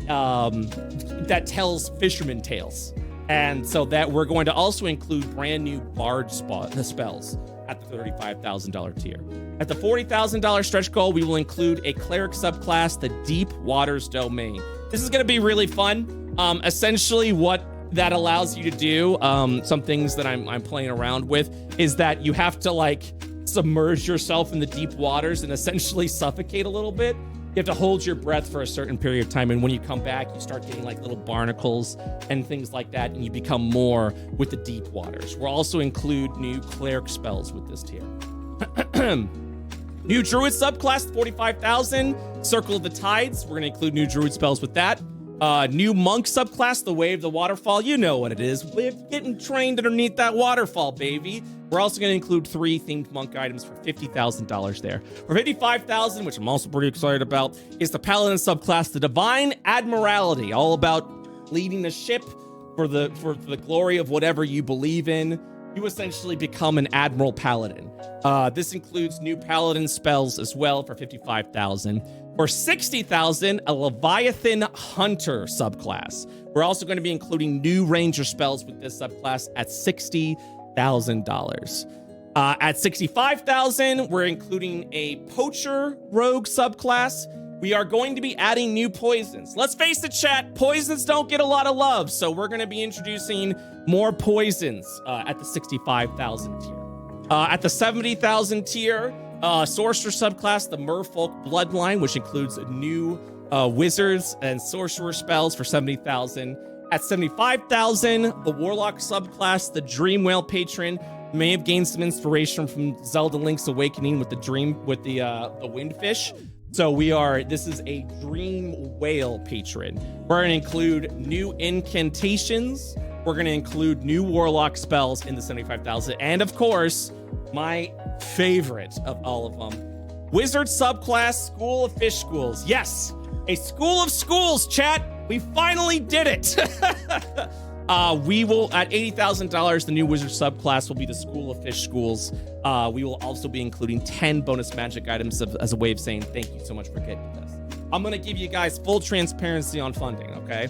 tells fisherman tales. And so that we're going to also include brand new Bard spells at the $35,000 tier. At the $40,000 stretch goal, we will include a cleric subclass, the Deep Waters Domain. This is going to be really fun. Essentially, what that allows you to do, some things that I'm playing around with, is that you have to submerge yourself in the deep waters and essentially suffocate a little bit. You have to hold your breath for a certain period of time, and when you come back, you start getting little barnacles and things like that, and you become more with the deep waters. We'll also include new cleric spells with this tier. New druid subclass, 45,000. Circle of the Tides. We're going to include new druid spells with that. New monk subclass, the Way of the Waterfall. You know what it is. We're getting trained underneath that waterfall, baby. We're also going to include 3 themed monk items for $50,000 there. For $55,000, which I'm also pretty excited about, is the Paladin subclass, the Divine Admiralty, all about leading a ship for the glory of whatever you believe in. You essentially become an Admiral Paladin. This includes new Paladin spells as well for $55,000. For $60,000, a Leviathan Hunter subclass. We're also going to be including new Ranger spells with this subclass at $60,000. At 65,000, we're including a poacher rogue subclass. We are going to be adding new poisons. Let's face it, chat, poisons don't get a lot of love, so we're going to be introducing more poisons at the 65,000 tier. At the 70,000 tier, sorcerer subclass, the Merfolk Bloodline, which includes new wizards and sorcerer spells for 70,000. At 75,000, the Warlock subclass, the Dream Whale Patron, may have gained some inspiration from Zelda Link's Awakening with the Windfish. So this is a Dream Whale Patron. We're gonna include new incantations. We're gonna include new Warlock spells in the 75,000. And of course, my favorite of all of them, Wizard subclass, School of Fish Schools. Yes, a School of Schools, chat. We finally did it. We will, at $80,000, the new Wizard subclass will be the School of Fish Schools. We will also be including 10 bonus magic items as a way of saying thank you so much for getting this. I'm gonna give you guys full transparency on funding, okay?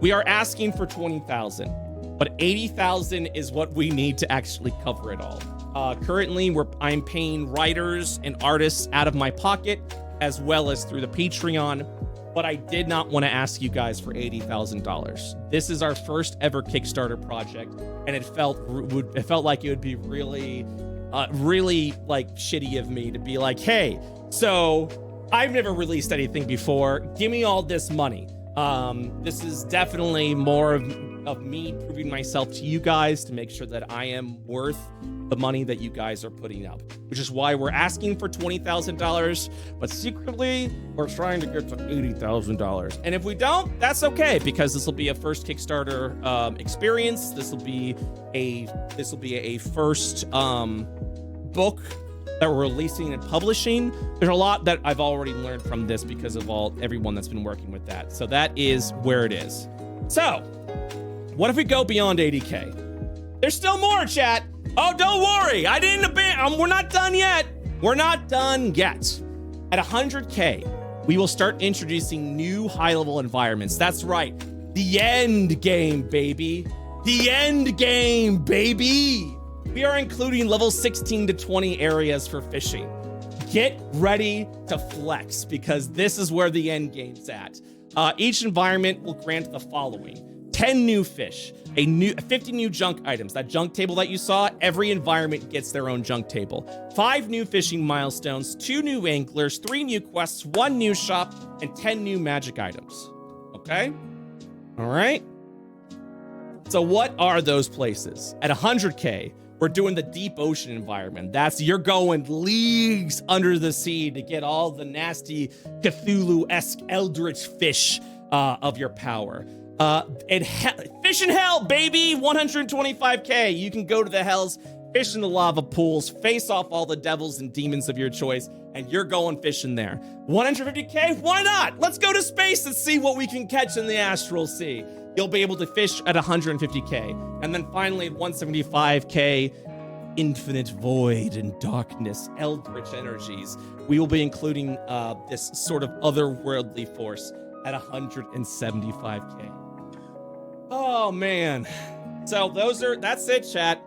We are asking for 20,000, but 80,000 is what we need to actually cover it all. Currently, I'm paying writers and artists out of my pocket, as well as through the Patreon. But I did not want to ask you guys for $80,000. This is our first ever Kickstarter project, and it felt like it would be really like shitty of me to be like, hey, so I've never released anything before. Give me all this money. This is definitely more of me proving myself to you guys to make sure that I am worth the money that you guys are putting up, which is why we're asking for $20,000, but secretly we're trying to get to $80,000. And if we don't, that's okay, because this will be a first Kickstarter experience. This will be a first book that we're releasing and publishing. There's a lot that I've already learned from this because of everyone that's been working with that. So that is where it is. So what if we go beyond 80K? There's still more, chat. Oh, don't worry. I didn't abandon. We're not done yet. We're not done yet. At 100K, we will start introducing new high-level environments. That's right. The end game, baby. The end game, baby. We are including level 16 to 20 areas for fishing. Get ready to flex, because this is where the end game's at. Each environment will grant the following: 10 new fish, 50 new junk items. That junk table that you saw, every environment gets their own junk table. 5 new fishing milestones, 2 new anglers, 3 new quests, 1 new shop, and 10 new magic items. Okay? All right. So what are those places? At 100K, we're doing the deep ocean environment. You're going leagues under the sea to get all the nasty Cthulhu-esque eldritch fish of your power. Fish in hell, baby. 125K. You can go to the hells, fish in the lava pools, face off all the devils and demons of your choice, and you're going fishing there. 150K? Why not? Let's go to space and see what we can catch in the astral sea. You'll be able to fish at 150K. And then finally, at 175K, infinite void and darkness, eldritch energies. We will be including this sort of otherworldly force at 175K. Oh man. So that's it, chat.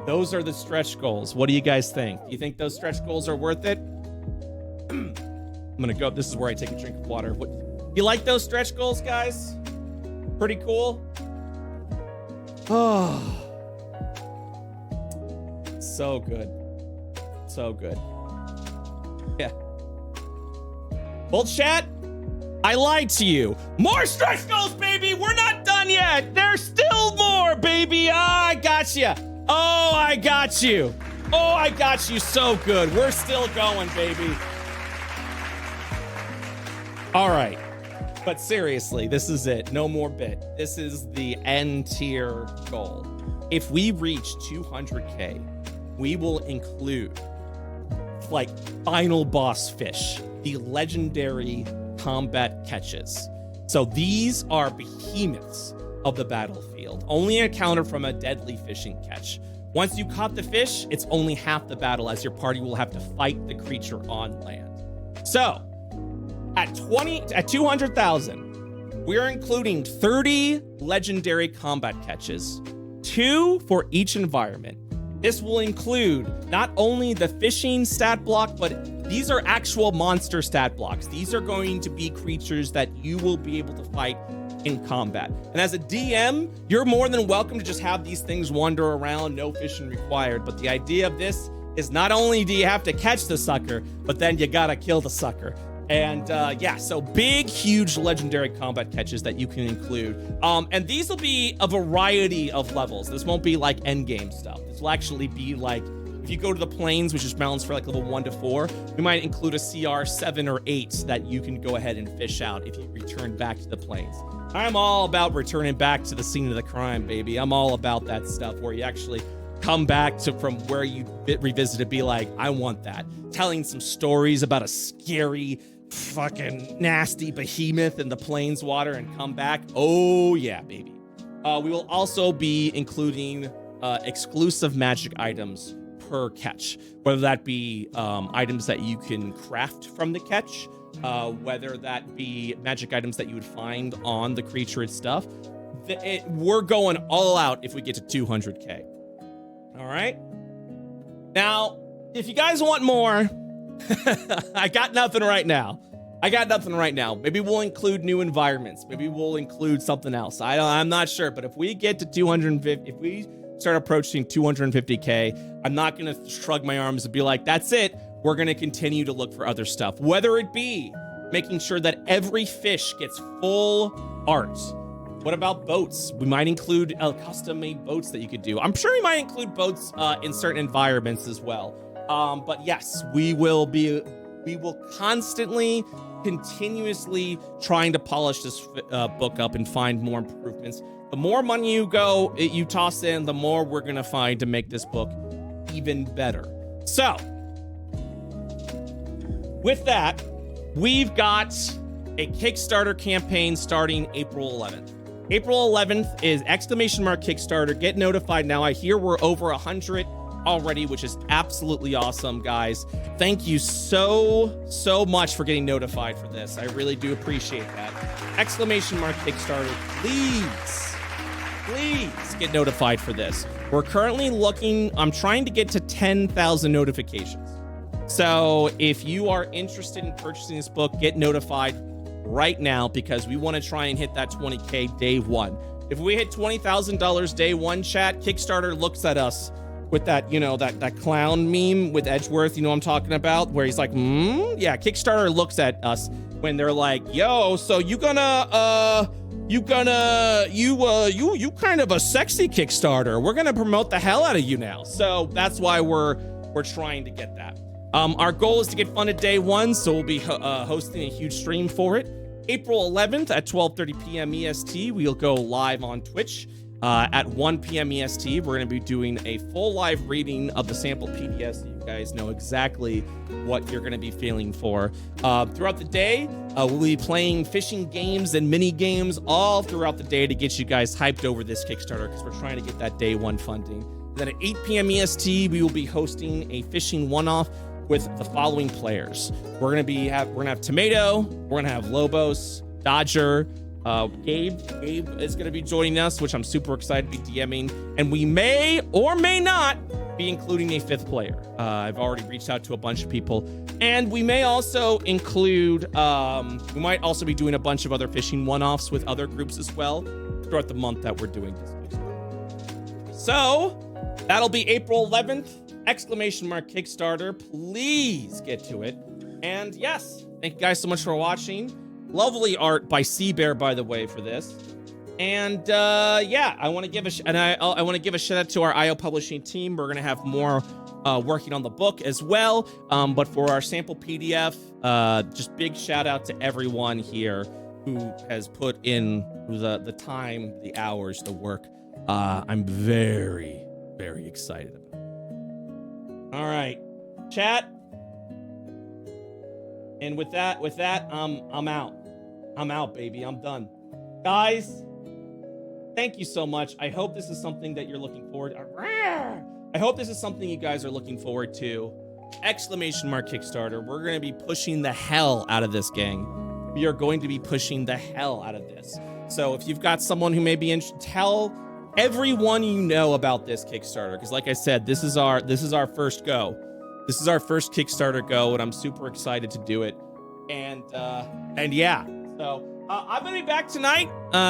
Those are the stretch goals. What do you guys think? You think those stretch goals are worth it? I'm gonna go. This is where I take a drink of water. You like those stretch goals, guys? Pretty cool. Oh, so good. So good. Yeah. Well, chat, I lied to you. More stretch goals, baby. We're not done yet. There's still more, baby. I got you. Oh, I got you. Oh, I got you so good. We're still going, baby. All right. But seriously, this is it. No more bit. This is the end tier goal. If we reach 200K, we will include like final boss fish, the legendary combat catches. So these are behemoths of the battlefield, only encountered from a deadly fishing catch. Once you caught the fish, it's only half the battle, as your party will have to fight the creature on land. So at 200,000, we're including 30 legendary combat catches, 2 for each environment, This will include not only the fishing stat block, but these are actual monster stat blocks. These are going to be creatures that you will be able to fight in combat. And as a DM, you're more than welcome to just have these things wander around, no fishing required. But the idea of this is not only do you have to catch the sucker, but then you gotta kill the sucker. And yeah, so big, huge legendary combat catches that you can include. And these will be a variety of levels. This won't be like endgame stuff. This will actually be like, if you go to the plains, which is balanced for like level 1 to 4, we might include a CR 7 or 8 that you can go ahead and fish out if you return back to the plains. I'm all about returning back to the scene of the crime, baby. I'm all about that stuff where you actually come back to from where you revisited, be like, I want that. Telling some stories about a scary, fucking nasty behemoth in the plains water and come back. Oh yeah, baby. We will also be including exclusive magic items per catch, whether that be items that you can craft from the catch, whether that be magic items that you would find on the creature and stuff. We're going all out if we get to 200K. All right. Now, if you guys want more, I got nothing right now. Maybe we'll include new environments. Maybe we'll include something else. I'm not sure. But if we get to 250, if we start approaching 250K, I'm not going to shrug my arms and be like, that's it. We're going to continue to look for other stuff, whether it be making sure that every fish gets full art. What about boats? We might include custom-made boats that you could do. I'm sure we might include boats in certain environments as well. But yes, we will constantly, continuously trying to polish this book up and find more improvements. The more money you toss in, the more we're gonna find to make this book even better. So, with that, we've got a Kickstarter campaign starting April 11th. April 11th is !Kickstarter. Get notified now. I hear we're over 100 already, which is absolutely awesome, guys. Thank you so much for getting notified for this. I really do appreciate that. !Kickstarter, please get notified for this. We're currently I'm trying to get to 10,000 notifications. So if you are interested in purchasing this book, get notified right now, because we want to try and hit that 20K day one. If we hit $20,000 day one, chat, Kickstarter looks at us with that, that clown meme with Edgeworth, you know what I'm talking about, where he's like, yeah, Kickstarter looks at us when they're like, yo, so you kind of a sexy Kickstarter. We're gonna promote the hell out of you now. So that's why we're trying to get that. Our goal is to get funded day one, so we'll be hosting a huge stream for it. April 11th at 12:30 p.m. EST, we'll go live on Twitch. At 1 p.m. EST, we're going to be doing a full live reading of the sample PDFs so you guys know exactly what you're going to be feeling for. Throughout the day, we'll be playing fishing games and mini games all throughout the day to get you guys hyped over this Kickstarter, because we're trying to get that day one funding. Then at 8 p.m. EST, we will be hosting a fishing one-off with the following players. We're gonna have Tomato, we're gonna have Lobos, Dodger, Gabe is gonna be joining us, which I'm super excited to be DMing, and we may or may not be including a fifth player. I've already reached out to a bunch of people, and we may also include, we might also be doing a bunch of other fishing one-offs with other groups as well throughout the month that we're doing this. So that'll be April 11th. !Kickstarter, please get to it. And yes, thank you guys so much for watching. Lovely art by Seabear, by the way, for this. And yeah, I want to give a shout out to our IO publishing team. We're gonna have more working on the book as well. But for our sample PDF, just big shout out to everyone here who has put in the time, the hours, the work. I'm very, very excited about it. All right, chat. And with that, I'm out. I'm out, baby. I'm done. Guys, thank you so much. I hope this is something that you're looking forward to. I hope this is something you guys are looking forward to. !Kickstarter. We're going to be pushing the hell out of this, gang. We are going to be pushing the hell out of this. So if you've got someone who may be interested, tell everyone you know about this Kickstarter, because like I said, this is our first go. This is our first Kickstarter go, and I'm super excited to do it. And yeah, so I'm gonna be back tonight.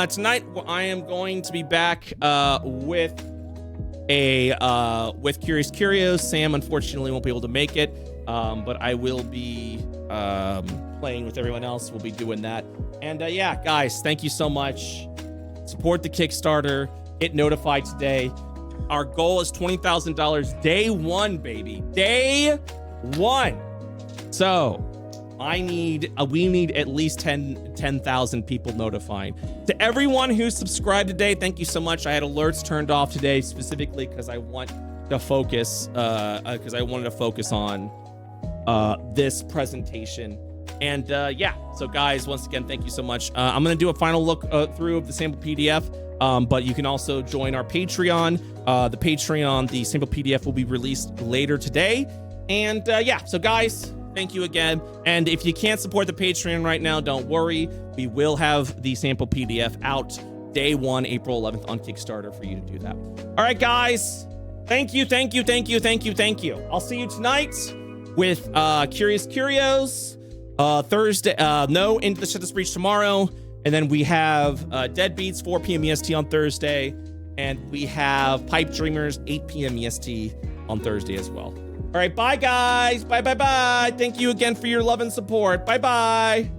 Tonight I am going to be back with Curious Curios. Sam unfortunately won't be able to make it, but I will be playing with everyone else. We'll be doing that. And yeah, guys, thank you so much. Support the Kickstarter. Get notified today. Our goal is $20,000 day one, baby. Day one. So we need at least 10,000 people notifying. To everyone who subscribed today, thank you so much. I had alerts turned off today specifically because I want to focus, because I wanted to focus on this presentation. And yeah, so guys, once again, thank you so much. I'm gonna do a final look through of the sample PDF, but you can also join our Patreon. The sample PDF will be released later today. And yeah, so guys, thank you again. And if you can't support the Patreon right now, don't worry. We will have the sample PDF out day one, April 11th on Kickstarter for you to do that. All right, guys, thank you. I'll see you tonight with Curious Curios. Thursday, Into the Shut Breach tomorrow, and then we have Deadbeats 4 p.m. EST on Thursday, and we have Pipe Dreamers 8 p.m. EST on Thursday as well. All right, bye guys, bye. Thank you again for your love and support. Bye.